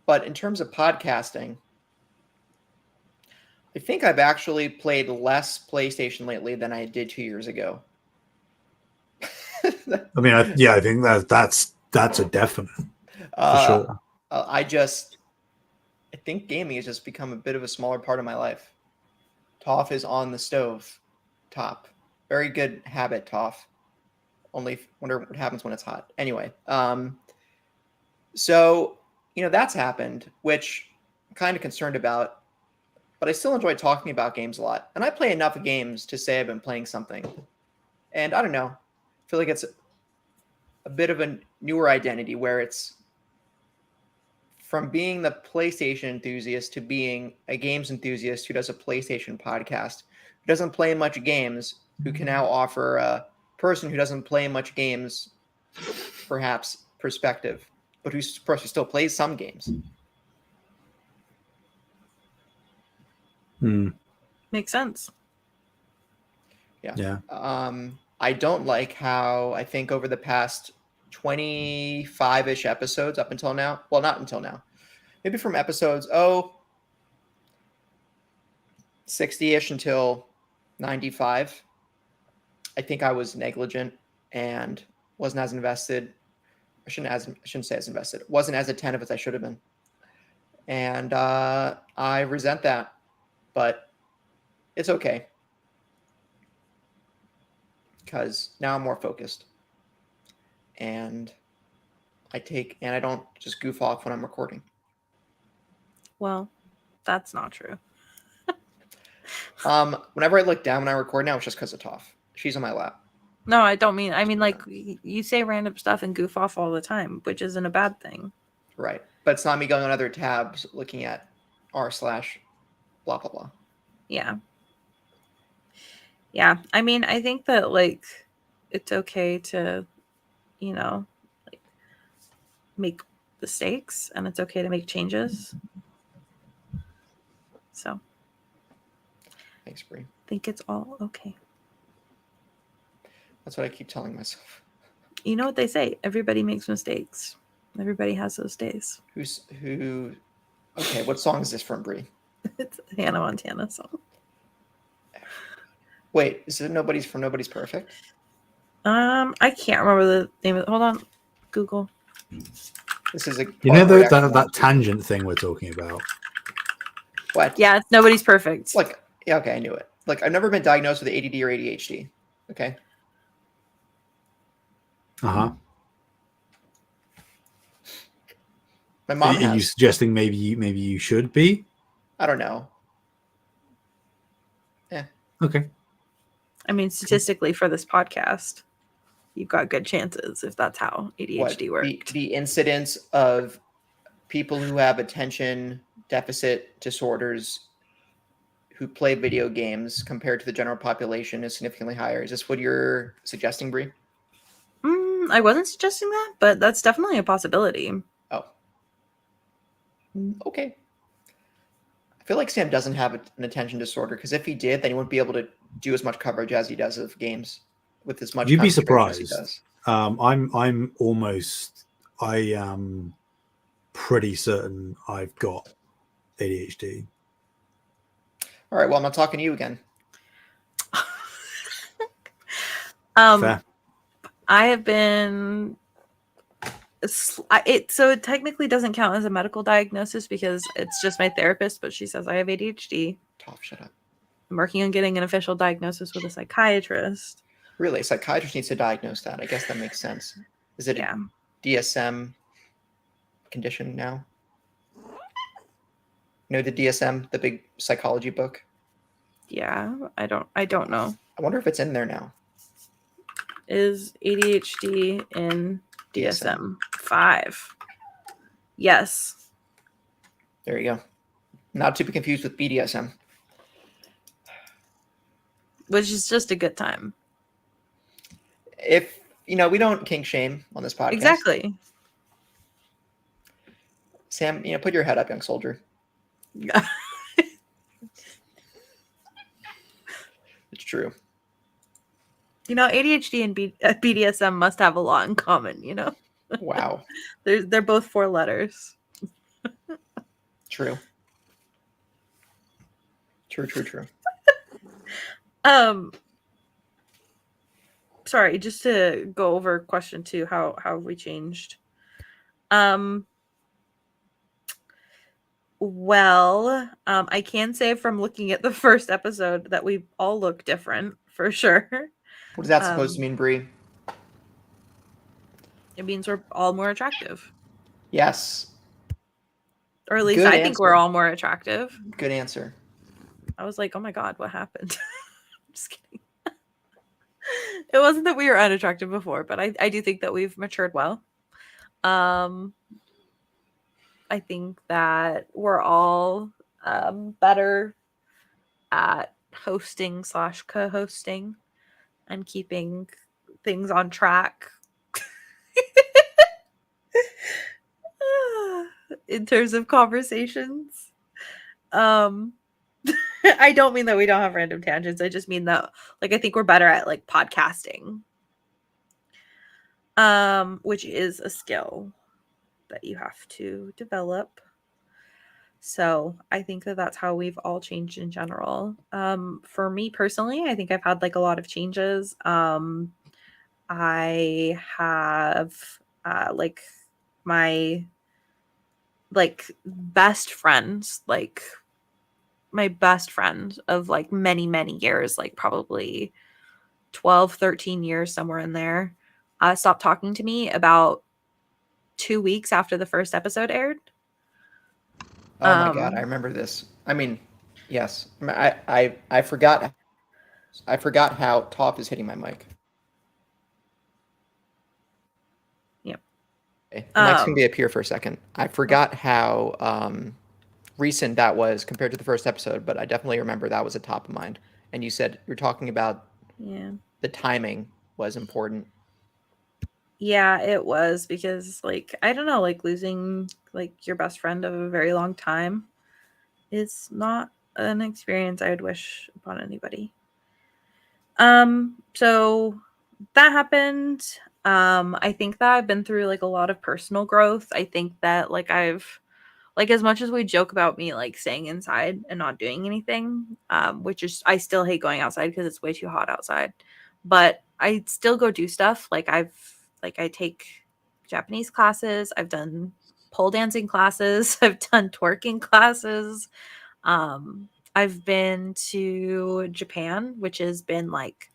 But in terms of podcasting, I think I've actually played less PlayStation lately than I did 2 years ago. I mean, I think that's a definite for sure. I think gaming has just become a bit of a smaller part of my life. Toph is on the stove top. Very good habit, Toph. Only wonder what happens when it's hot. Anyway, so that's happened, which I'm kind of concerned about. But I still enjoy talking about games a lot, and I play enough games to say I've been playing something. And I don't know, I feel like it's a bit of a newer identity where it's from being the PlayStation enthusiast to being a games enthusiast who does a PlayStation podcast, who doesn't play much games, who can now offer a person who doesn't play much games, perhaps, perspective, but who still plays some games. Makes sense. Yeah. I don't like how I think over the past 25-ish episodes up until now, well, not until now, maybe from episodes 60-ish until 95, I think I was negligent and wasn't as invested. I shouldn't say as invested. Wasn't as attentive as I should have been. And I resent that, but it's okay. Because now I'm more focused. And I don't just goof off when I'm recording. Well, that's not true. Whenever I look down when I record now, it's just because of Toph. She's on my lap. No, I don't mean. I mean, like, you say random stuff and goof off all the time, which isn't a bad thing. Right. But it's not me going on other tabs looking at r// blah, blah, blah. Yeah. Yeah, I mean, I think that like it's okay to, you know, like make mistakes and it's okay to make changes. So Thanks, Bree. I think it's all okay. That's what I keep telling myself. You know what they say? Everybody makes mistakes. Everybody has those days. Who? Okay, what song is this from, Bree? It's a Hannah Montana song. Wait, is it Nobody's Perfect? I can't remember the name of it. Hold on. Google. This is a You know part where we actually that want to- tangent thing we're talking about. What? Yeah, it's Nobody's Perfect. Like, yeah, okay, I knew it. Like, I've never been diagnosed with ADD or ADHD. Okay. Uh-huh. My mom Are you has. suggesting maybe you should be? I don't know. Okay. I mean, statistically for this podcast, you've got good chances if that's how ADHD worked. The incidence of people who have attention deficit disorders who play video games compared to the general population is significantly higher. Is this what you're suggesting, Bree? I wasn't suggesting that, but that's definitely a possibility. Oh. Okay. I feel like Sam doesn't have an attention disorder because if he did, then he wouldn't be able to do as much coverage as he does of games with as much. You'd be concentration as surprised. he does. I am pretty certain I've got ADHD. All right. Well, I'm not talking to you again. Fair. I have been. So it technically doesn't count as a medical diagnosis because it's just my therapist, but she says I have ADHD. Toph, shut up. I'm working on getting an official diagnosis with a psychiatrist. Really, a psychiatrist needs to diagnose that. I guess that makes sense. Is it a DSM condition now? You know the DSM, the big psychology book? Yeah, I don't know. I wonder if it's in there now. Is ADHD in DSM-5? Yes. There you go. Not to be confused with BDSM. Which is just a good time. If, we don't kink shame on this podcast. Exactly. Sam, put your head up, young soldier. It's true. ADHD and BDSM must have a lot in common, Wow. They're both 4 letters. True. True. Sorry, just to go over question 2, how have we changed? Well, I can say from looking at the first episode that we all look different for sure. What is that supposed to mean, Bree? It means we're all more attractive. Yes. Or at least Good I think we're answer. all more attractive. Good answer. I was like, oh my God, what happened? Just kidding. It wasn't that we were unattractive before, but I do think that we've matured well. I think that we're all better at hosting / co-hosting and keeping things on track. In terms of conversations. I don't mean that we don't have random tangents. I just mean that I think we're better at podcasting. Which is a skill that you have to develop. So I think that that's how we've all changed in general. For me personally, I think I've had a lot of changes. I have my best friends, my best friend of many years, probably 12, 13 years, somewhere in there, stopped talking to me about 2 weeks after the first episode aired. Oh my God, I remember this. I mean, yes. I forgot how Toph is hitting my mic. Yep. Okay. The mic's gonna be up here for a second. I forgot how recent that was compared to the first episode, but I definitely remember that was a top of mind. And you said you're talking about Yeah. the timing was important. Yeah, it was because like I don't know, like losing like your best friend of a very long time is not an experience I would wish upon anybody. So that happened. I think that I've been through like a lot of personal growth. I think that like I've like as much as we joke about me like staying inside and not doing anything, which is I still hate going outside because it's way too hot outside. But I still go do stuff. I take Japanese classes, I've done pole dancing classes, I've done twerking classes. I've been to Japan, which has been like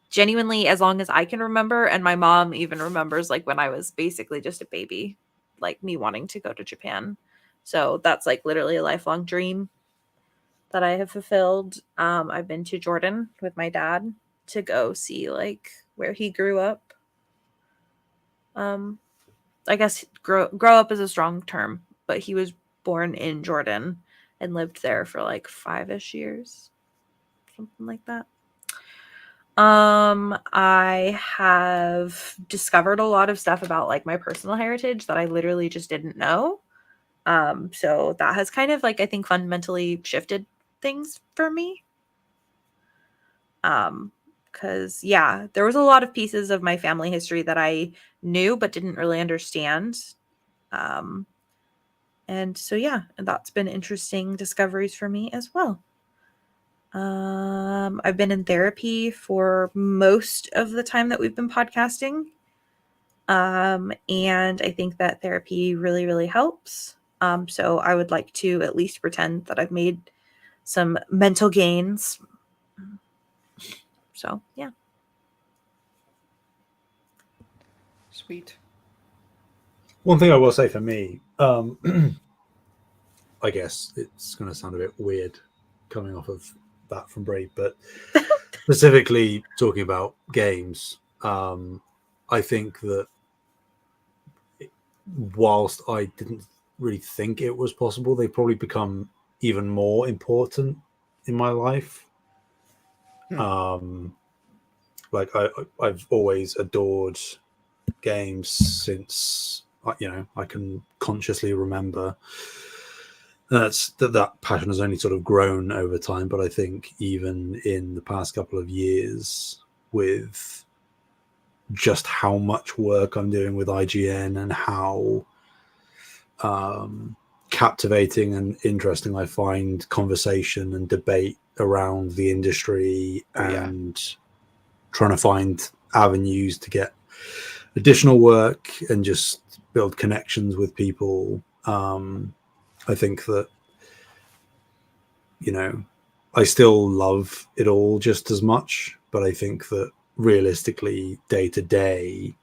genuinely as long as I can remember. And my mom even remembers like when I was basically just a baby, like me wanting to go to Japan. So that's like literally a lifelong dream that I have fulfilled. I've been to Jordan with my dad to go see like where he grew up. Um, I guess grow up is a strong term, but he was born in Jordan and lived there for like 5-ish years, something like that. I have discovered a lot of stuff about like my personal heritage that I literally just didn't know. So that has kind of like I think fundamentally shifted things for me. Because yeah, there was a lot of pieces of my family history that I knew but didn't really understand. Um, and so yeah, and that's been interesting discoveries for me as well. I've been in therapy for most of the time that we've been podcasting. And I think that therapy really, really helps. So I would like to at least pretend that I've made some mental gains. So yeah. Sweet. One thing I will say for me, I guess it's going to sound a bit weird coming off of that from Bree, but specifically talking about games, I think that whilst I didn't really think it was possible, they've probably become even more important in my life. Hmm. Like I've always adored games since I can consciously remember. That passion has only sort of grown over time, but I think even in the past couple of years, with just how much work I'm doing with IGN and how captivating and interesting I find conversation and debate around the industry, Oh, yeah. and trying to find avenues to get additional work and just build connections with people. I think that, I still love it all just as much, but I think that realistically, day to day,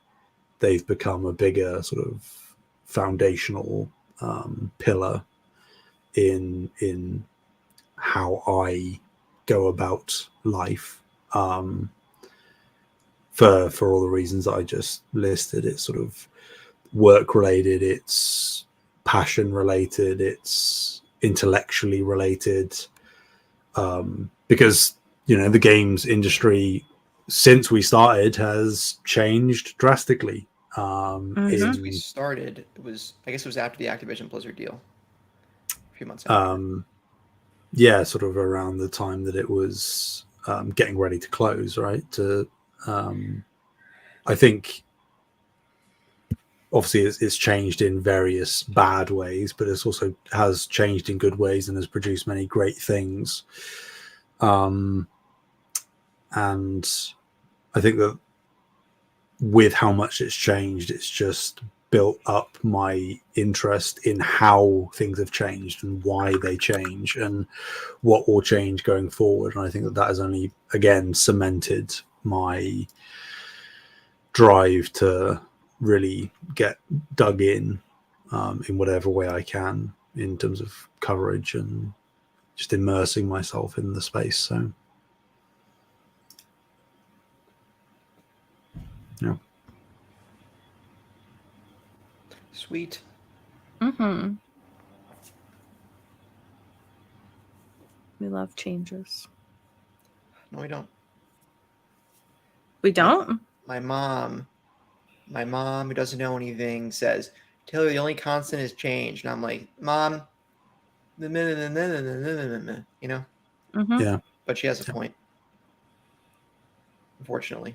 they've become a bigger sort of foundational pillar in how I go about life. For all the reasons that I just listed, it's sort of work related, it's passion related, it's intellectually related. Because the games industry since we started has changed drastically. Since we In started, I guess it was after the Activision Blizzard deal, a few months after. Yeah, sort of around the time that it was getting ready to close, right? I think obviously it's changed in various bad ways, but it's also has changed in good ways and has produced many great things. And I think that with how much it's changed, it's just built up my interest in how things have changed and why they change and what will change going forward. And I think that has only, again, cemented my drive to really get dug in whatever way I can in terms of coverage and just immersing myself in the space. So, yeah. Sweet. Mm-hmm. We love changes. No, we don't. We don't? My mom, who doesn't know anything, says, Taylor, the only constant is change. And I'm like, Mom, you know? Mm-hmm. Yeah. But she has a point. Unfortunately.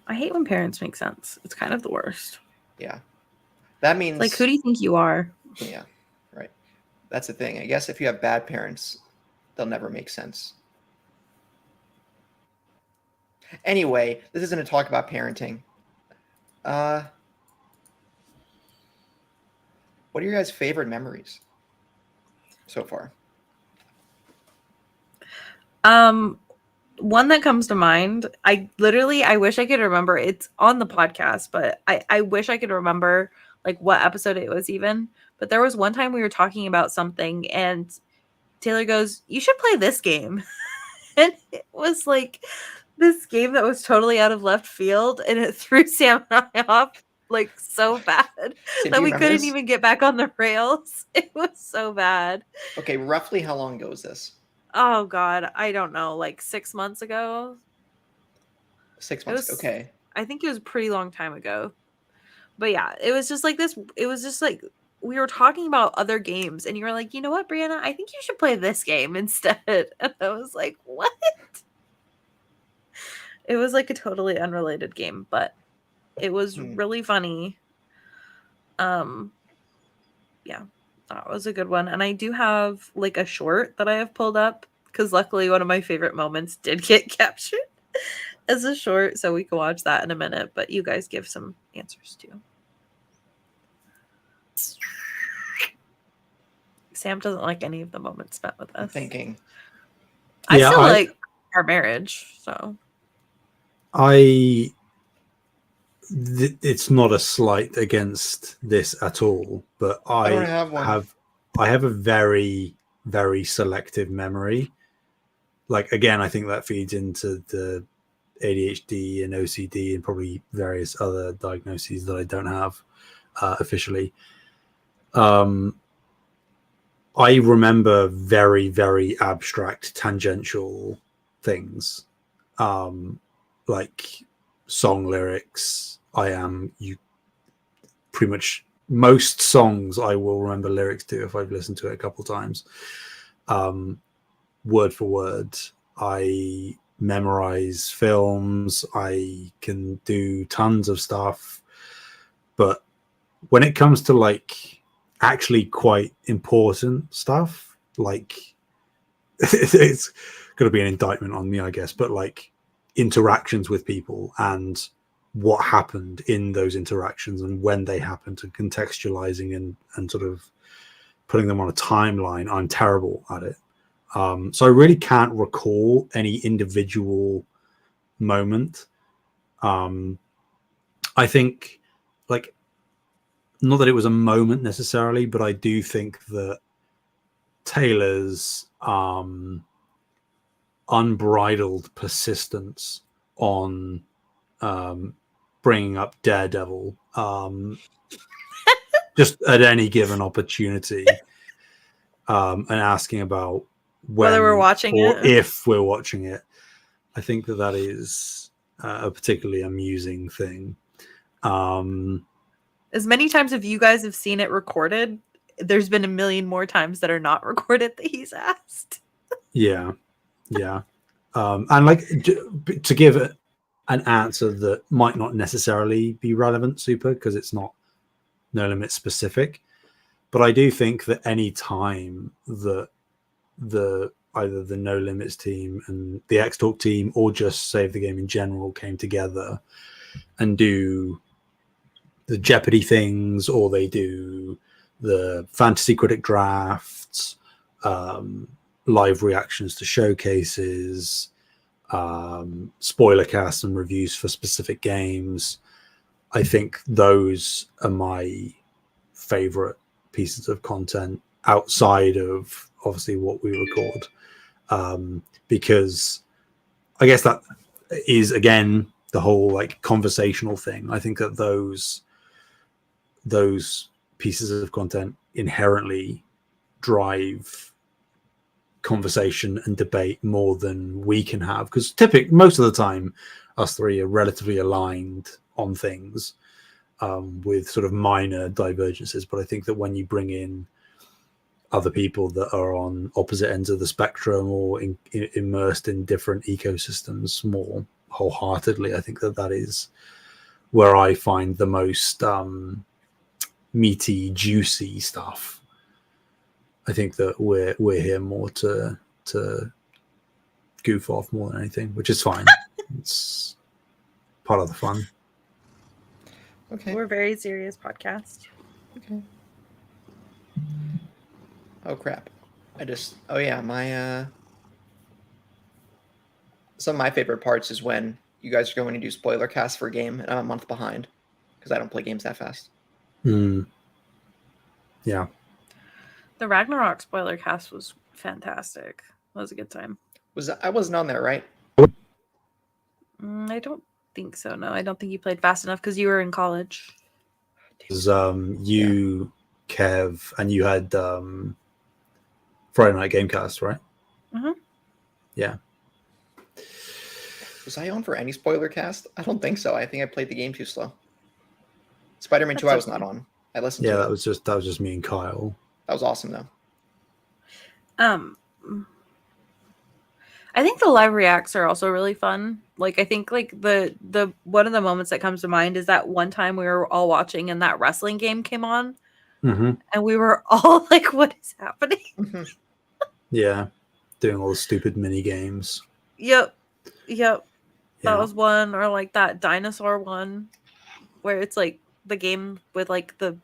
I hate when parents make sense. It's kind of the worst. Yeah. That means... Like, who do you think you are? Yeah, right. That's the thing. I guess if you have bad parents, they'll never make sense. Anyway, this isn't a talk about parenting. What are your guys' favorite memories so far? One that comes to mind, I wish I could remember. It's on the podcast, but I wish I could remember like what episode it was even. But there was one time we were talking about something and Taylor goes, "You should play this game." And it was like this game that was totally out of left field and it threw Sam and I off like so bad Sam, do that you we remember couldn't this? even get back on the rails. It was so bad. Okay, roughly how long ago was this? Oh God, I don't know, like 6 months ago. 6 It months. was, Okay. I think it was a pretty long time ago. But yeah, it was just like this. It was just like we were talking about other games, and you were like, you know what, Brianna, I think you should play this game instead. And I was like, what? It was like a totally unrelated game, but it was really funny. Yeah, that was a good one. And I do have like a short that I have pulled up because luckily one of my favorite moments did get captured as a short, so we can watch that in a minute. But you guys give some answers too. Sam doesn't like any of the moments spent with us. I'm thinking. I still like our marriage, so. It's not a slight against this at all, but I don't have one. I have a very, very selective memory. Like, again, I think that feeds into the ADHD and OCD and probably various other diagnoses that I don't have officially. I remember very, very abstract, tangential things, like song lyrics. Pretty much most songs I will remember lyrics to if I've listened to it a couple times. Word for word. I memorize films. I can do tons of stuff. But when it comes to like actually quite important stuff, like it's going to be an indictment on me, I guess, but like interactions with people and what happened in those interactions and when they happened and contextualizing and sort of putting them on a timeline, I'm terrible at it. So I really can't recall any individual moment. I think like, not that it was a moment necessarily, but I do think that Taylor's unbridled persistence on bringing up Daredevil just at any given opportunity and asking about whether we're watching it, if we're watching it, I think that is a particularly amusing thing. As many times as you guys have seen it recorded, there's been a million more times that are not recorded that he's asked. Yeah. And like to give an answer that might not necessarily be relevant, super, because it's not No Limit specific, but I do think that any time that either the No Limits team and the X Talk team or just Save the Game in general came together and do the Jeopardy things, or they do the Fantasy Critic drafts, live reactions to showcases, spoiler casts and reviews for specific games. I think those are my favorite pieces of content outside of obviously what we record, because I guess that is again the whole like conversational thing. I think that those pieces of content inherently drive conversation and debate more than we can have, because most of the time us three are relatively aligned on things, with sort of minor divergences. But I think that when you bring in other people that are on opposite ends of the spectrum or immersed in different ecosystems more wholeheartedly, I think that is where I find the most meaty, juicy stuff. I think that we're here more to goof off more than anything, which is fine. It's part of the fun. Okay. We're a very serious podcast. Okay. Oh crap! Oh yeah, my some of my favorite parts is when you guys are going to do spoiler casts for a game, and I'm a month behind because I don't play games that fast. Yeah. The Ragnarok spoiler cast was fantastic. It was a good time. I wasn't on there, right? I don't think so. No, I don't think you played fast enough because you were in college. It was you, Kev, and you had Friday Night Gamecast, right? Mm-hmm. Yeah. Was I on for any spoiler cast? I don't think so. I think I played the game too slow. Spider-Man 2 That's I was okay. not on. I listened Yeah, to that it. was just me and Kyle. That was awesome though. I think the live reacts are also really fun. Like I think like the one of the moments that comes to mind is that one time we were all watching and that wrestling game came on, Mm-hmm. and we were all like, "What is happening?" Yeah, doing all the stupid mini games. Yep. Yeah. That was one, or like that dinosaur one, where it's like the game with like the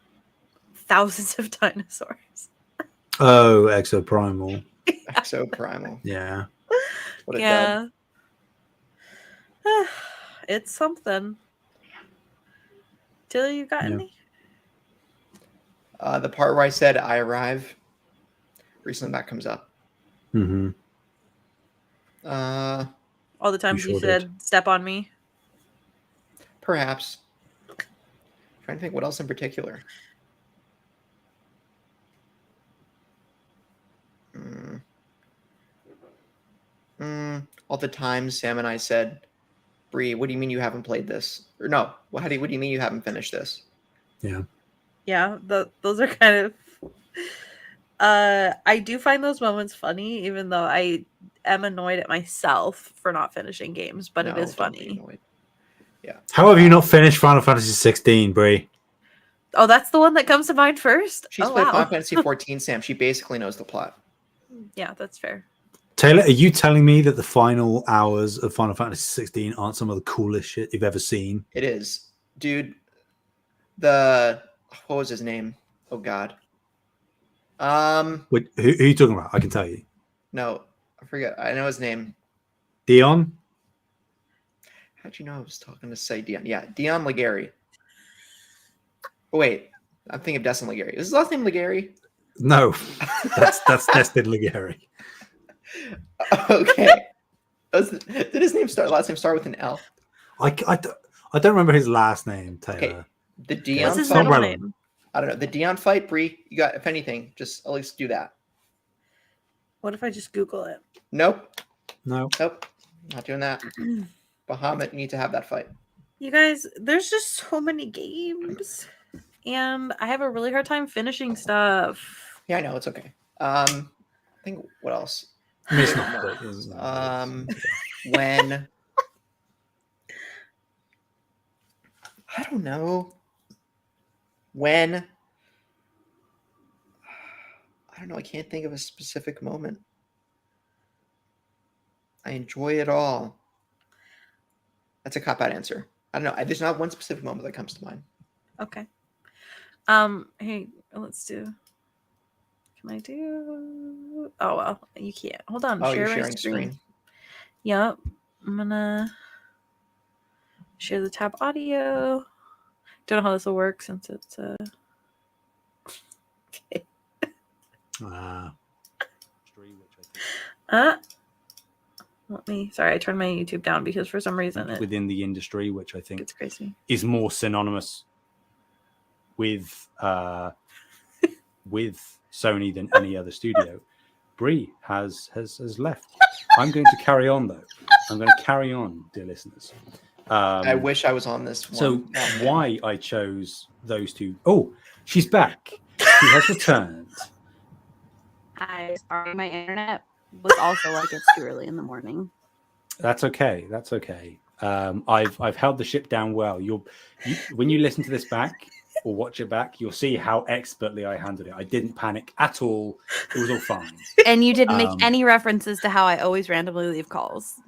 thousands of dinosaurs. Oh, Exoprimal. Exoprimal. Yeah. What a dub. It's something. Till you got Yeah. any? The part where I said I arrive, recently that comes up. Mm-hmm. All the times you said "step on me." Perhaps. Trying to think what else in particular. All the times Sam and I said, Bree, what do you mean you haven't played this? Or no, what do you mean you haven't finished this? Yeah. Yeah, those are kind of. I do find those moments funny, even though I am annoyed at myself for not finishing games. But it is funny. Yeah. How have you not finished Final Fantasy 16, Bree? Oh, that's the one that comes to mind first. She's played Final Fantasy 14, Sam. She basically knows the plot. Yeah, that's fair. Taylor, are you telling me that the final hours of Final Fantasy 16 aren't some of the coolest shit you've ever seen? It is. Dude, what was his name? Oh, God. Wait, who are you talking about? I can tell you. No, I forget. I know his name. Dion? How'd you know I was talking to say Dion? Yeah, Dion Legary. Oh, wait. I'm thinking of Destin Legary. Is his last name Legary? No, that's Destin Legary. Okay. Did his last name start with an L? I don't remember his last name, Taylor. Okay. The Dion What's his fight. middle name? I don't know. The Dion fight, Bree. You got, if anything, just at least do that. What if I just Google it? Nope. No. Nope. Not doing that. Bahamut, you need to have that fight. You guys, there's just so many games, and I have a really hard time finishing stuff. Yeah, I know. It's okay. I think what else? When I don't know. When I don't know. I can't think of a specific moment. I enjoy it all. That's a cop-out answer. I don't know. There's not one specific moment that comes to mind. Okay. Hey, let's do. Can I do? Oh well, you can't. Hold on. Oh, share you're my sharing screen. Yep. I'm gonna share the tab audio. Don't know how this will work since it's okay. Sorry, I turned my YouTube down because for some reason within the industry, which I think it's crazy, is more synonymous with with Sony than any other studio. Bree has left. I'm going to carry on though. I'm going to carry on, dear listeners. I wish I was on this one. So why I chose those two? Oh, she's back. She has returned. Hi, sorry, my internet was also like it's too early in the morning. That's okay. That's okay. I've held the ship down well. When you listen to this back or watch it back, you'll see how expertly I handled it. I didn't panic at all. It was all fine. And you didn't make any references to how I always randomly leave calls.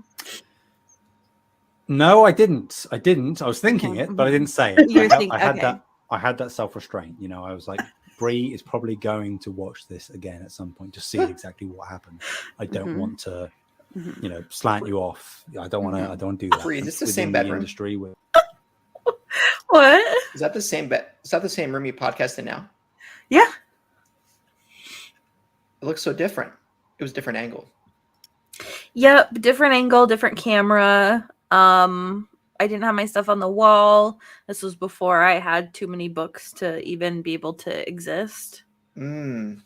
No, I didn't. I was thinking it, but I didn't say it. I had that self-restraint. You know, I was like, Bree is probably going to watch this again at some point to see exactly what happened. I don't want to, you know, slant you off. I don't want to. I don't do that. Bree, is this the Within same the bedroom? industry with What? Is that the same bed? Is that the same room you podcast in now? Yeah. It looks so different. It was a different angle. Yep, different angle, different camera. I didn't have my stuff on the wall. This was before I had too many books to even be able to exist. Mm.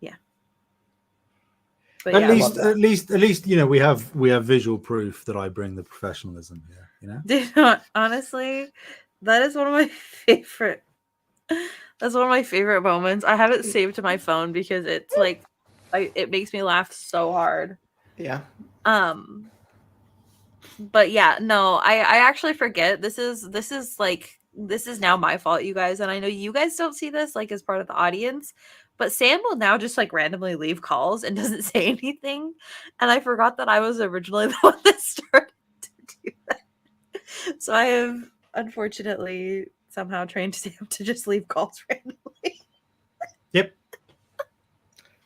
Yeah. But At yeah, least, you know, we have visual proof that I bring the professionalism here. You know, dude, honestly, that is one of my favorite. That's one of my favorite moments. I have it saved to my phone because it's like, it makes me laugh so hard. Yeah. But yeah, no, I actually forget. This is now my fault, you guys, and I know you guys don't see this like as part of the audience, but Sam will now just like randomly leave calls and doesn't say anything, and I forgot that I was originally the one that started to do that. So I have unfortunately somehow trained Sam to just leave calls randomly. Yep.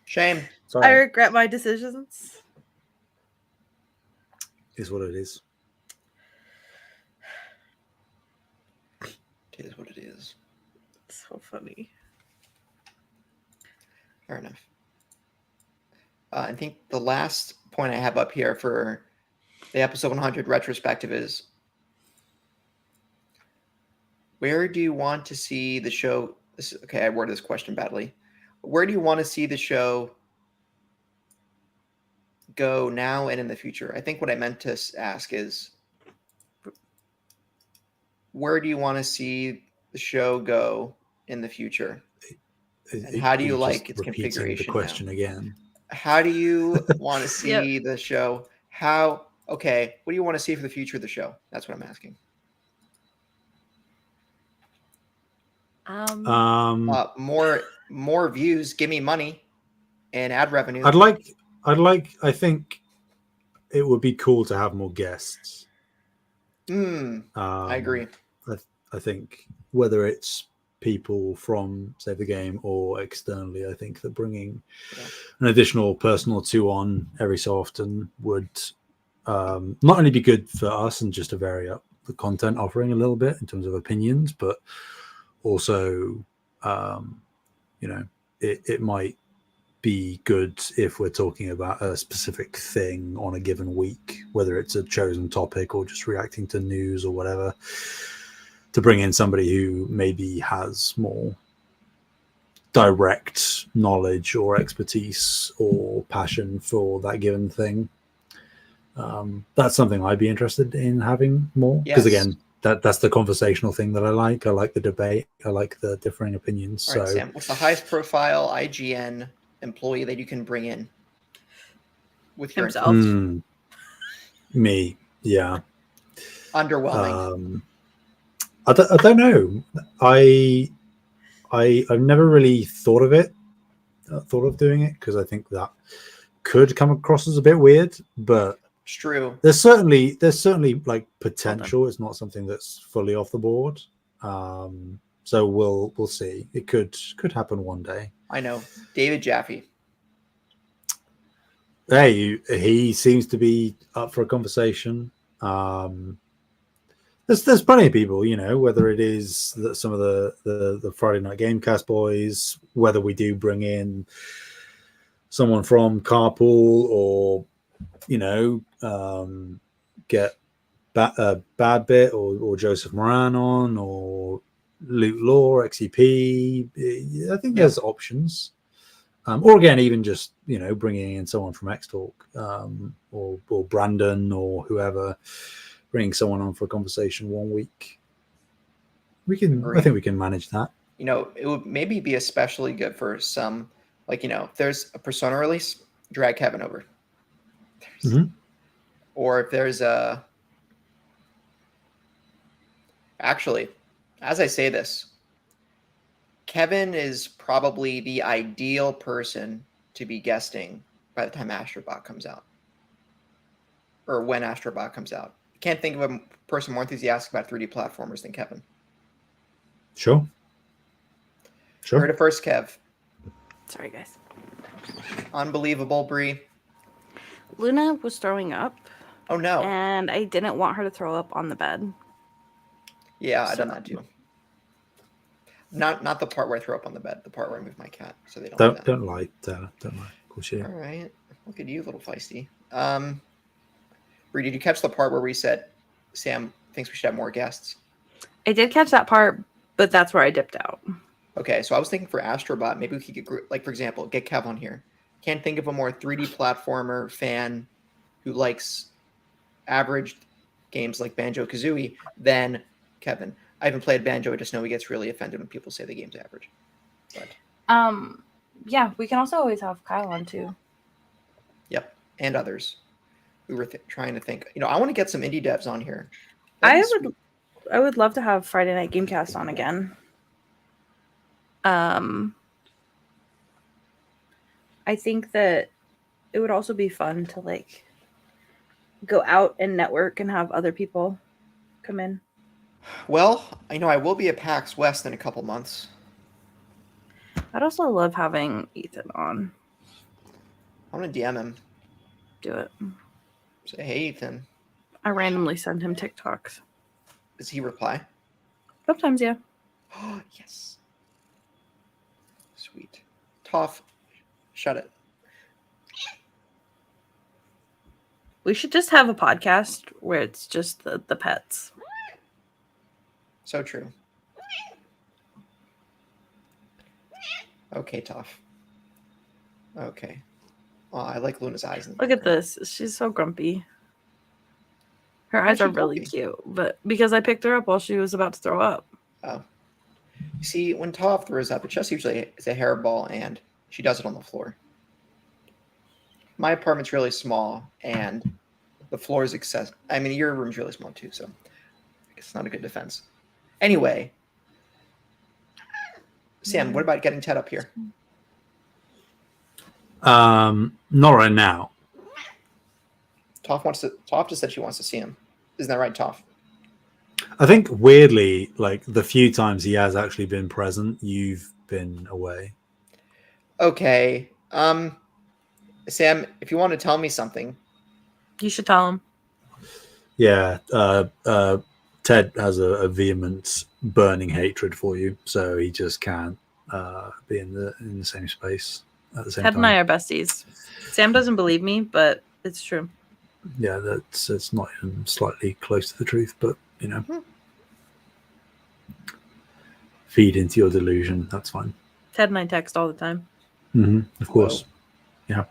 Shame. Sorry. I regret my decisions. Is what it is. It is what it is. So funny. Fair enough. I think the last point I have up here for the episode 100 retrospective is, where do you want to see the show? Okay, I worded this question badly. Where do you want to see the show go now and in the future? I think what I meant to ask is, where do you want to see the show go in the future? And how do you like its configuration? The question now? again. How do you want to see the show? What do you want to see for the future of the show? That's what I'm asking. More views, give me money and ad revenue. I think it would be cool to have more guests. I agree. I think whether it's people from Save the Game or externally, I think that bringing an additional person or two on every so often would not only be good for us and just to vary up the content offering a little bit in terms of opinions, but also, you know, it might be good if we're talking about a specific thing on a given week, whether it's a chosen topic or just reacting to news or whatever, to bring in somebody who maybe has more direct knowledge or expertise or passion for that given thing. That's something I'd be interested in having more, because again, that's the conversational thing that I like. I like the debate. I like the differing opinions. All right, Sam, what's the highest profile IGN employee that you can bring in with your himself? Me, yeah. Underwhelming. I don't know. I've never really thought of doing it, because I think that could come across as a bit weird, but it's true. There's certainly like potential. It's not something that's fully off the board. So we'll see. It could happen one day. I know. David Jaffe. Hey, he seems to be up for a conversation. There's plenty of people, you know, whether it is that some of the Friday Night Gamecast boys, whether we do bring in someone from Carpool, or, you know, get Bad Bit or Joseph Moran on, or Luke Law, XEP. I think there's options. Or again, even just bringing in someone from X Talk, or Brandon or whoever, bringing someone on for a conversation 1 week. I think we can manage that. It would maybe be especially good for some, if there's a Persona release, drag Kevin over. Or if there's actually, as I say this, Kevin is probably the ideal person to be guesting by the time Astrobot comes out. Or when Astrobot comes out. I can't think of a person more enthusiastic about 3D platformers than Kevin. Sure. Heard it first, Kev. Sorry, guys. Unbelievable, Bree. Luna was throwing up. Oh, no. And I didn't want her to throw up on the bed. Yeah, I've done that too. Not the part where I throw up on the bed, the part where I move my cat, so they don't. Don't lie, Taylor. Don't lie. Of course you do. All right, look at you, little feisty. Bree, did you catch the part where we said Sam thinks we should have more guests? I did catch that part, but that's where I dipped out. Okay, so I was thinking for Astrobot, maybe we could get, for example, get Kev on here. Can't think of a more 3D platformer fan who likes average games like Banjo-Kazooie than Kevin. I haven't played Banjo. I just know he gets really offended when people say the game's average. But yeah, we can also always have Kyle on too. Yep, and others. We were trying to think. I want to get some indie devs on here. I would love to have Friday Night Gamecast on again. I think that it would also be fun to go out and network and have other people come in. Well, I will be at PAX West in a couple months. I'd also love having Ethan on. I want to DM him. Do it. Say, hey, Ethan. I randomly send him TikToks. Does he reply? Sometimes, yeah. Oh, yes. Sweet. Toph, shut it. We should just have a podcast where it's just the pets. So true. Okay, Toph. Okay. Oh, I like Luna's eyes. Look at this. She's so grumpy. Her eyes are really cute, but because I picked her up while she was about to throw up. Oh. You see, when Toph throws up, it just usually is a hairball, and she does it on the floor. My apartment's really small, and the floor is accessible. I mean, your room's really small, too, so I guess it's not a good defense. Anyway, Sam, what about getting Ted up here? Not right now. Toph just said she wants to see him. Isn't that right, Toph? I think weirdly, the few times he has actually been present, you've been away. Okay. Sam, if you want to tell me something, you should tell him. Yeah. Ted has a vehement, burning hatred for you, so he just can't be in the same space at the same time. Ted and I are besties. Sam doesn't believe me, but it's true. Yeah, it's not even slightly close to the truth, but feed into your delusion. That's fine. Ted and I text all the time. Of course. Whoa. Yeah.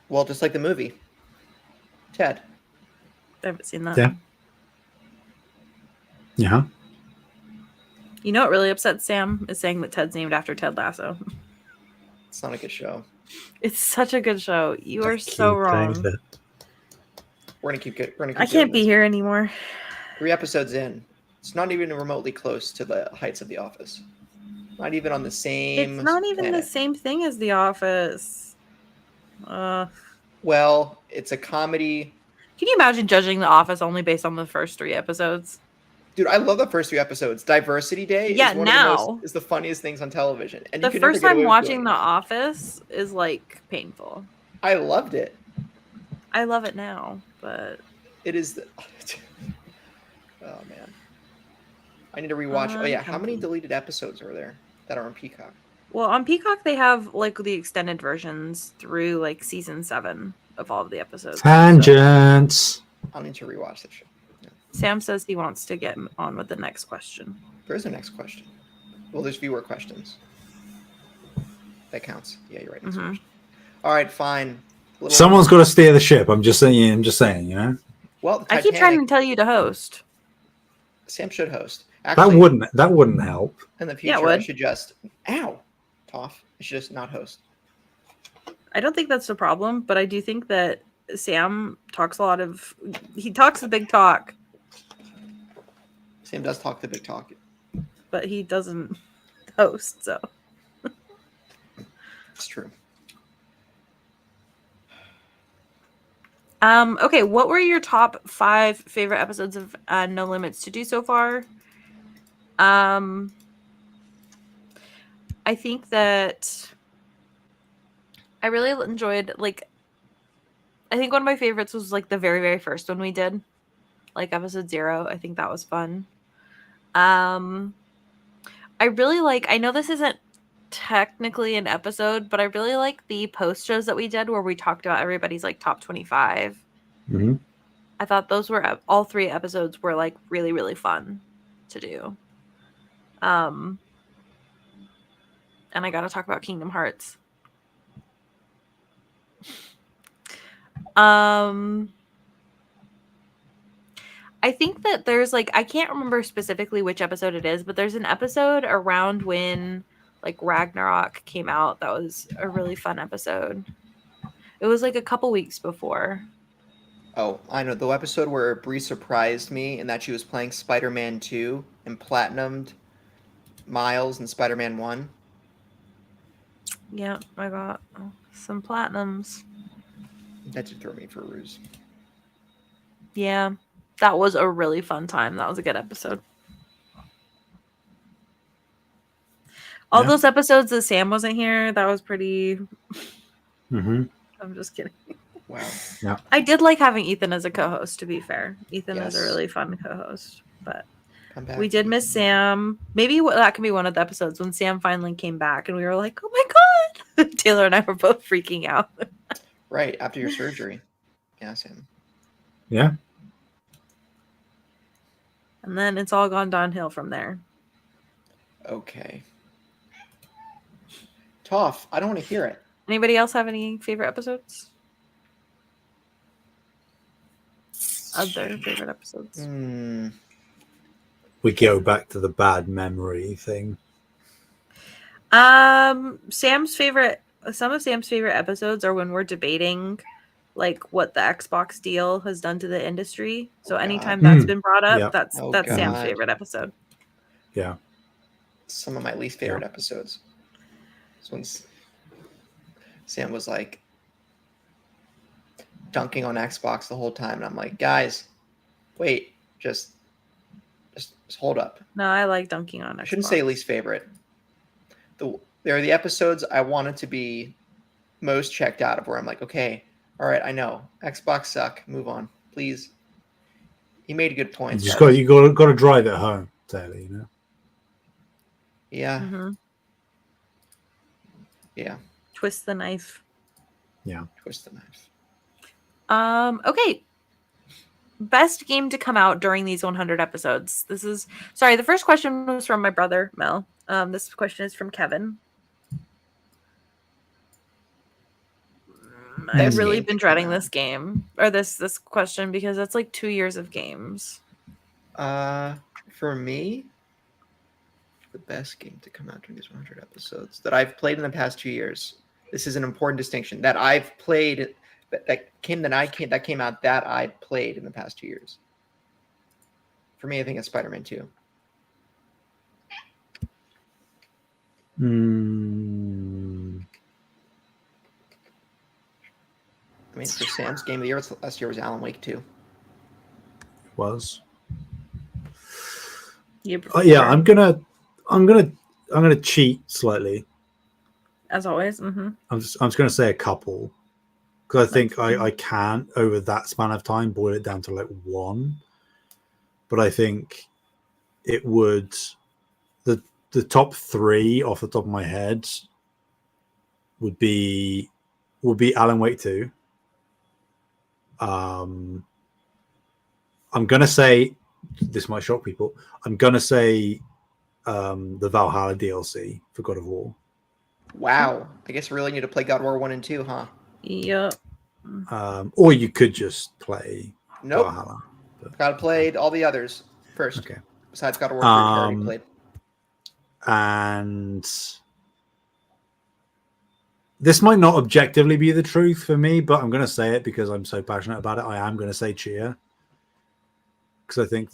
Well, just like the movie, Ted. I haven't seen that. Yeah. Yeah. You know what really upsets Sam is saying that Ted's named after Ted Lasso. It's not a good show. It's such a good show. You are so wrong. We're gonna keep it. I can't be here anymore. 3 episodes in, it's not even remotely close to the heights of The Office. Not even on the same. It's not even the same thing as The Office. Well, it's a comedy. Can you imagine judging The Office only based on the first 3 episodes? Dude, I love the first 3 episodes. Diversity Day is the funniest things on television. And the first time watching The Office is painful. I loved it. I love it now, but it is. Oh man, I need to rewatch. Oh yeah, how many deleted episodes are there that are on Peacock? Well, on Peacock they have the extended versions through season 7 of all of the episodes. Tangents. So I'll need to rewatch this show. Yeah. Sam says he wants to get on with the next question. There's a next question. Well, there's viewer questions. That counts. Yeah, you're right. Mm-hmm. All right, fine. Someone's got to steer the ship. I'm just saying. You know. Well, the I keep trying to tell you to host. Sam should host. Actually, That wouldn't help. In the Yeah, it future, I would. should just Toff. I should just not host. I don't think that's the problem, but I do think that Sam talks he talks the big talk, Sam does talk the big talk. but he doesn't host, so. It's true. Okay, what were your top 5 favorite episodes of No Limits to do so far? I think that I really enjoyed, like, I think one of my favorites was, like, the very, very first one we did, like, episode 0. I think that was fun. I really like, I know this isn't technically an episode, but I really like the post shows that we did where we talked about everybody's, like, top 25. Mm-hmm. I thought those were, all 3 episodes were, like, really, really fun to do. And I gotta talk about Kingdom Hearts. I think that there's, like, I can't remember specifically which episode it is, but there's an episode around when, like, Ragnarok came out that was a really fun episode. It was, like, a couple weeks before. Oh, I know. The episode where Bree surprised me and that she was playing Spider-Man 2 and platinumed Miles and Spider-Man 1. Yeah, I got some platinums. That did throw me for a ruse. Yeah, that was a really fun time. That was a good episode. All those episodes that Sam wasn't here, that was pretty... Mm-hmm. I'm just kidding. Wow. Yeah. I did like having Ethan as a co-host, to be fair. Ethan is a Yes. really fun co-host, but Come back. we did miss Sam. Maybe that can be one of the episodes when Sam finally came back and we were like, oh my God. Taylor and I were both freaking out. Right, after your surgery. Yeah, Sam. Yeah. And then it's all gone downhill from there. Okay. Toff, I don't want to hear it. Anybody else have any favorite episodes? Other favorite episodes? We go back to the bad memory thing. Some of Sam's favorite episodes are when we're debating like what the Xbox deal has done to the industry. So anytime that's been brought up, Yeah. that's Sam's favorite episode. Yeah. Some of my least favorite episodes. This one's Sam was like dunking on Xbox the whole time, and I'm like, guys, wait, just hold up. No, I like dunking on Xbox. I shouldn't say least favorite. There are the episodes I wanted to be most checked out of, where I'm like, okay, all right, I know Xbox suck. Move on, please. He made good points. You got to drive it home, Taylor. You know. Yeah. Mm-hmm. Yeah. Twist the knife. Yeah. Twist the knife. Okay. Best game to come out during these 100 episodes. The first question was from my brother, Mel. This question is from Kevin. I've really been dreading this game or this question because it's like 2 years of games. For me, the best game to come out during these 100 episodes that I've played in the past 2 years. This is an important distinction that I've played that came out that I played in the past 2 years. For me, I think it's Spider-Man 2. I mean, for Sam's game of the year last year was Alan Wake 2. Was. Yeah, I'm gonna cheat slightly. As always. Mm-hmm. I'm just gonna say a couple because I think I can over that span of time boil it down to like one, but I think it would the top 3 off the top of my head would be Alan Wake 2. I'm gonna say this might shock people. I'm gonna say the Valhalla DLC for God of War. Wow. I guess we really need to play God of War 1 and 2, huh? Yep. Or you could just play Nope. Valhalla. Gotta play all the others first. Okay. Besides God of War 3, I already played. And this might not objectively be the truth for me, but I'm going to say it because I'm so passionate about it. I am going to say Cheer, because I think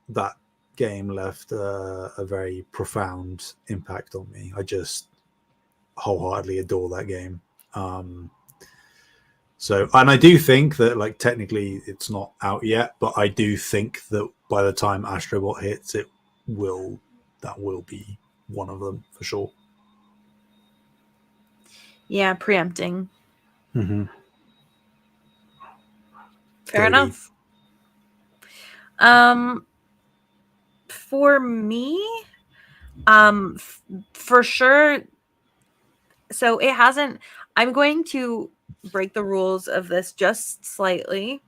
that game left a very profound impact on me. I just wholeheartedly adore that game. So, and I do think that, like, technically it's not out yet, but I do think that by the time Astrobot hits, that will be one of them for sure. Yeah, preempting. Mm-hmm. Fair enough. For me, for sure. So it hasn't. I'm going to break the rules of this just slightly.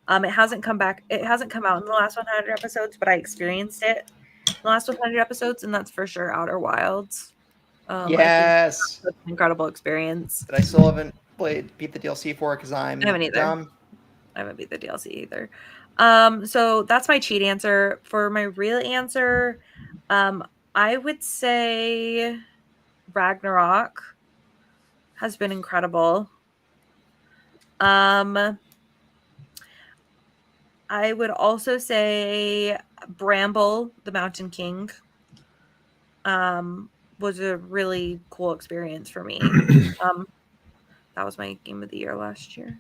It hasn't come back. It hasn't come out in the last 100 episodes, but I experienced it in the last 100 episodes, and that's for sure Outer Wilds. Yes. I think an incredible experience. That I still haven't beat the DLC for because I'm I haven't either. dumb. I haven't beat the DLC either. So that's my cheat answer. For my real answer, I would say Ragnarok has been incredible. I would also say Bramble, the Mountain King, was a really cool experience for me. That was my game of the year last year.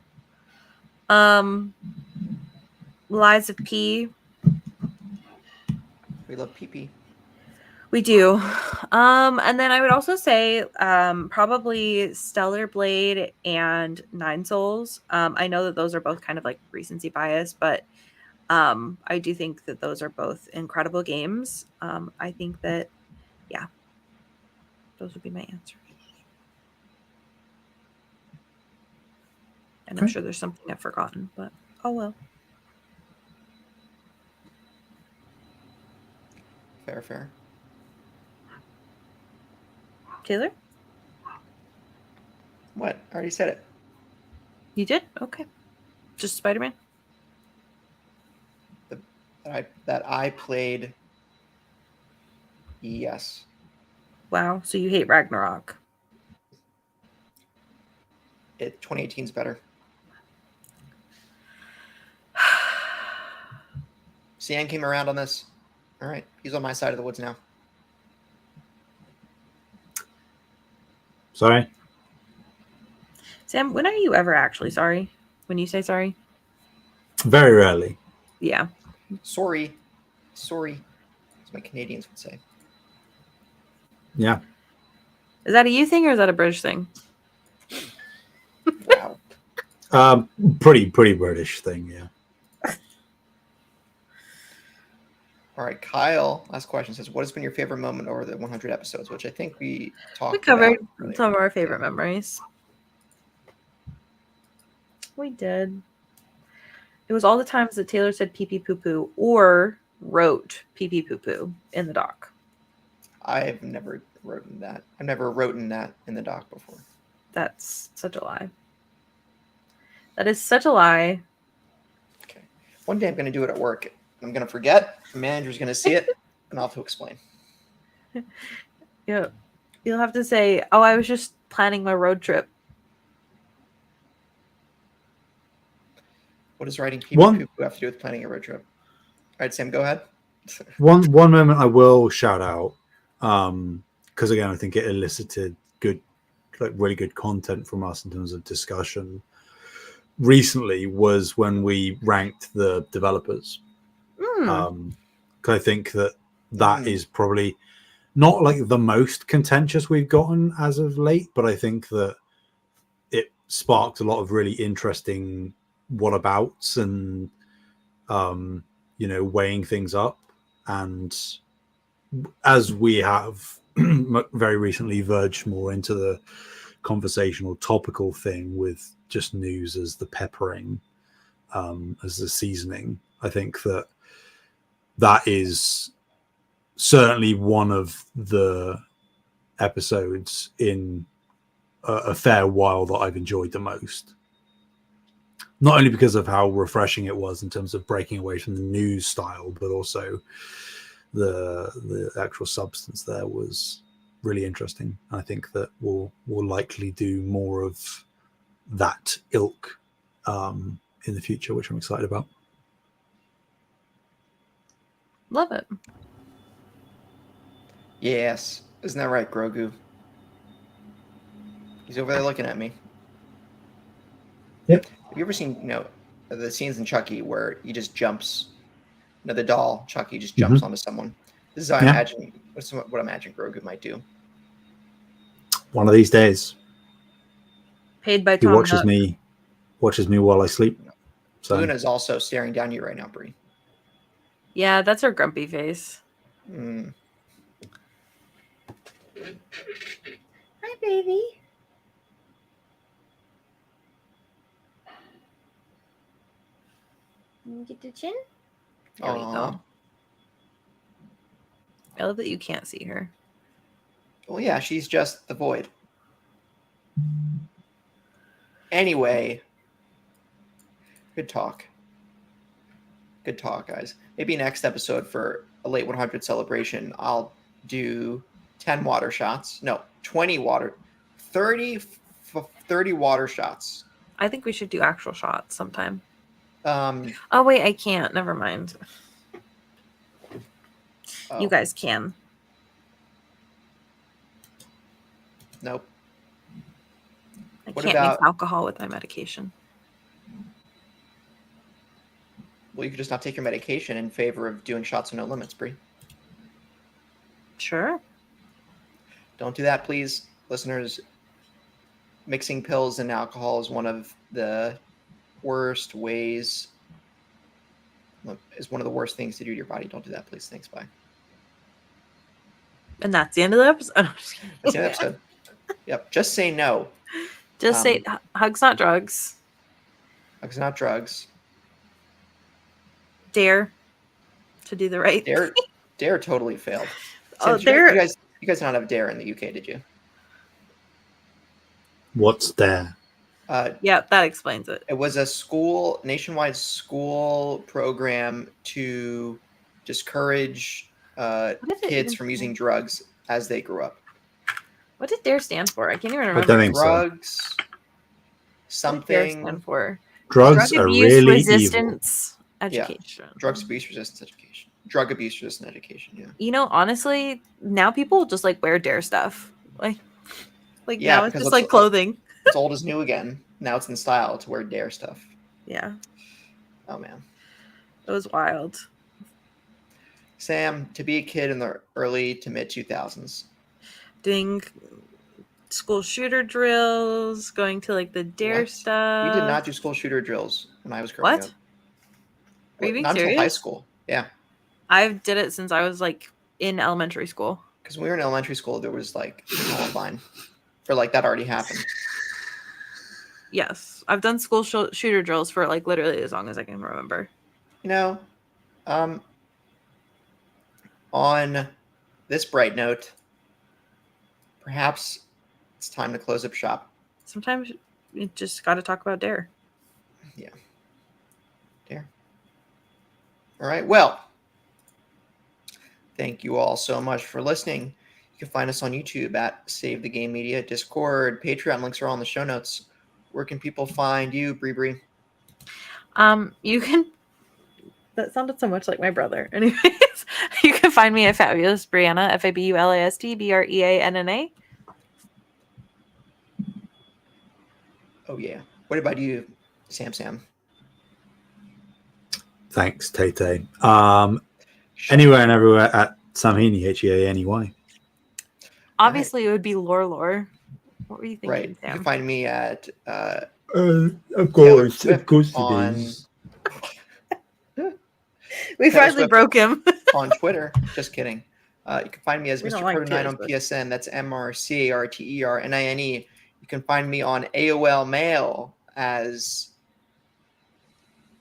Lies of P. We love PP. We do. And then I would also say probably Stellar Blade and Nine Souls. I know that those are both kind of like recency bias, but I do think that those are both incredible games. I think that, yeah, those would be my answers. And I'm sure there's something I've forgotten, but oh well. Fair. Taylor? What? I already said it. You did? Okay. Just Spider-Man? That I played. Yes. Wow. So you hate Ragnarok. 2018 is better. Sian came around on this. All right. He's on my side of the woods now. Sorry? Sam, when are you ever actually sorry? When you say sorry? Very rarely. Yeah. Sorry. As my Canadians would say. Yeah. Is that a you thing or is that a British thing? Wow. Pretty British thing, yeah. All right, Kyle, last question says, what has been your favorite moment over the 100 episodes? Which I think we talked We covered about some of our favorite memories. We did. It was all the times that Taylor said pee pee poo poo or wrote pee pee poo poo in the doc. I've never written that. I've never written that in the doc before. That's such a lie. That is such a lie. Okay. One day I'm going to do it at work. I'm going to forget. The manager's going to see it, and I'll have to explain. Yeah. You'll have to say, oh, I was just planning my road trip. What does writing PvP have to do with planning a road trip? All right, Sam, go ahead. One moment I will shout out, because again, I think it elicited really good content from us in terms of discussion recently, was when we ranked the developers. I think that is probably not like the most contentious we've gotten as of late, but I think that it sparked a lot of really interesting whatabouts and weighing things up. And as we have very recently verged more into the conversational topical thing with just news as the peppering, as the seasoning, I think that is certainly one of the episodes in a fair while that I've enjoyed the most. Not only because of how refreshing it was in terms of breaking away from the news style, but also the actual substance there was really interesting. I think that we'll likely do more of that ilk in the future, which I'm excited about. Love it. Yes. Isn't that right, Grogu? He's over there looking at me. Yep. Have you ever seen, the scenes in Chucky where he just jumps, the doll, Chucky, just jumps onto someone? This is how I imagine, what I imagine Grogu might do. One of these days. Paid by He Tom watches Nook. me while I sleep. So Luna's also staring down you right now, Bree. Yeah, that's her grumpy face. Mm. Hi, baby. Get the chin. There we go. I love that you can't see her. Well, yeah, she's just the void. Anyway, good talk. Good talk, guys. Maybe next episode for a late 100 celebration, I'll do 10 water shots. No, 20 30 water shots. I think we should do actual shots sometime. Oh, wait, I can't. Never mind. You guys can. Nope. I What can't about- mix alcohol with my medication. Well, you could just not take your medication in favor of doing shots of no limits, Bree. Sure. Don't do that, please, listeners. Mixing pills and alcohol is one of the worst ways. Is one of the worst things to do to your body. Don't do that, please. Thanks. Bye. And that's the end of the episode. That's the end of the episode. Yep. Just say no. Just say hugs, not drugs. Hugs, not drugs. Dare to do the right thing. Dare totally failed. Oh, Sam, you guys did not have Dare in the UK, did you? what's there? Yeah, that explains it. It was a nationwide school program to discourage kids from using drugs as they grew up. What did DARE stand for? I can't even remember. I don't think Drugs. What did DARE Something. stand for? Drugs Drug are abuse really resistance education. Drugs abuse resistance education. Drug abuse resistant education. Yeah. You know, honestly, now people just like wear DARE stuff. Like Yeah, now it's because just like clothing. It's old as new again. Now it's in style to wear Dare stuff. Yeah, Oh man. it was wild. Sam, to be a kid in the early to mid 2000s. Doing school shooter drills, going to like the DARE What? stuff. We did not do school shooter drills when I was growing up. What? Are you being Not until high serious? school. Yeah. I did it since I was like in elementary school. Because when we were in elementary school, there was like Columbine. Or like that already happened. Yes, I've done school shooter drills for like literally as long as I can remember. On this bright note, perhaps it's time to close up shop. Sometimes you just got to talk about DARE. Yeah. Dare. All right. Well, thank you all so much for listening. You can find us on YouTube at Save the Game Media, Discord, Patreon. Links are all in the show notes. Where can people find you, Bree? You can. That sounded so much like my brother. Anyways, you can find me at Fabulous Brianna, FABULAST BREANNA. Oh yeah. What about you, Sam? Thanks, Tay. Anywhere and everywhere at Sam Heaney, HEANEY. Obviously, it would be Lore. What were you thinking, Right. Sam? You can find me at Of course it on is. We Taylor finally Swift. broke him. on Twitter. Just kidding. You can find me as We Mr. don't like Proto9 Taylor on Swift. PSN. That's MRCARTERNINE. You can find me on AOL Mail as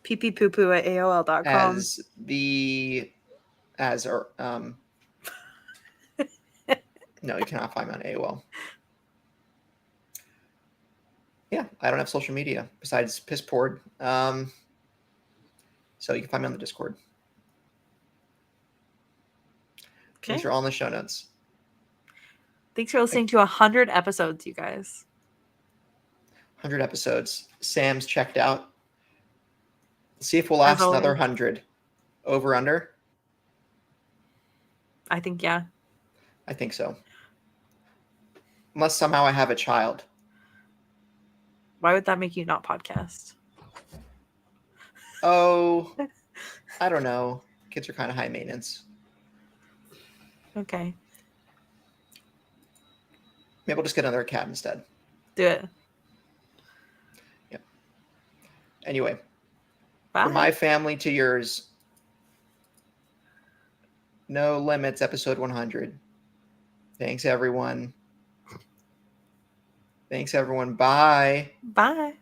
pppoopoo@aol.com. No, you cannot find me on AOL. Yeah, I don't have social media besides Pissport. So you can find me on the Discord. Okay. These are all in the show notes. Thanks for listening to 100 episodes, you guys. 100 episodes. Sam's checked out. See if we'll last another 100. Over, under? I think, yeah. I think so. Unless somehow I have a child. Why would that make you not podcast? Oh, I don't know. Kids are kind of high maintenance. Okay. Maybe we'll just get another cat instead. Do it. Yep. Anyway, Bye. from my family to yours, No Limits, episode 100. Thanks, everyone. Bye. Bye.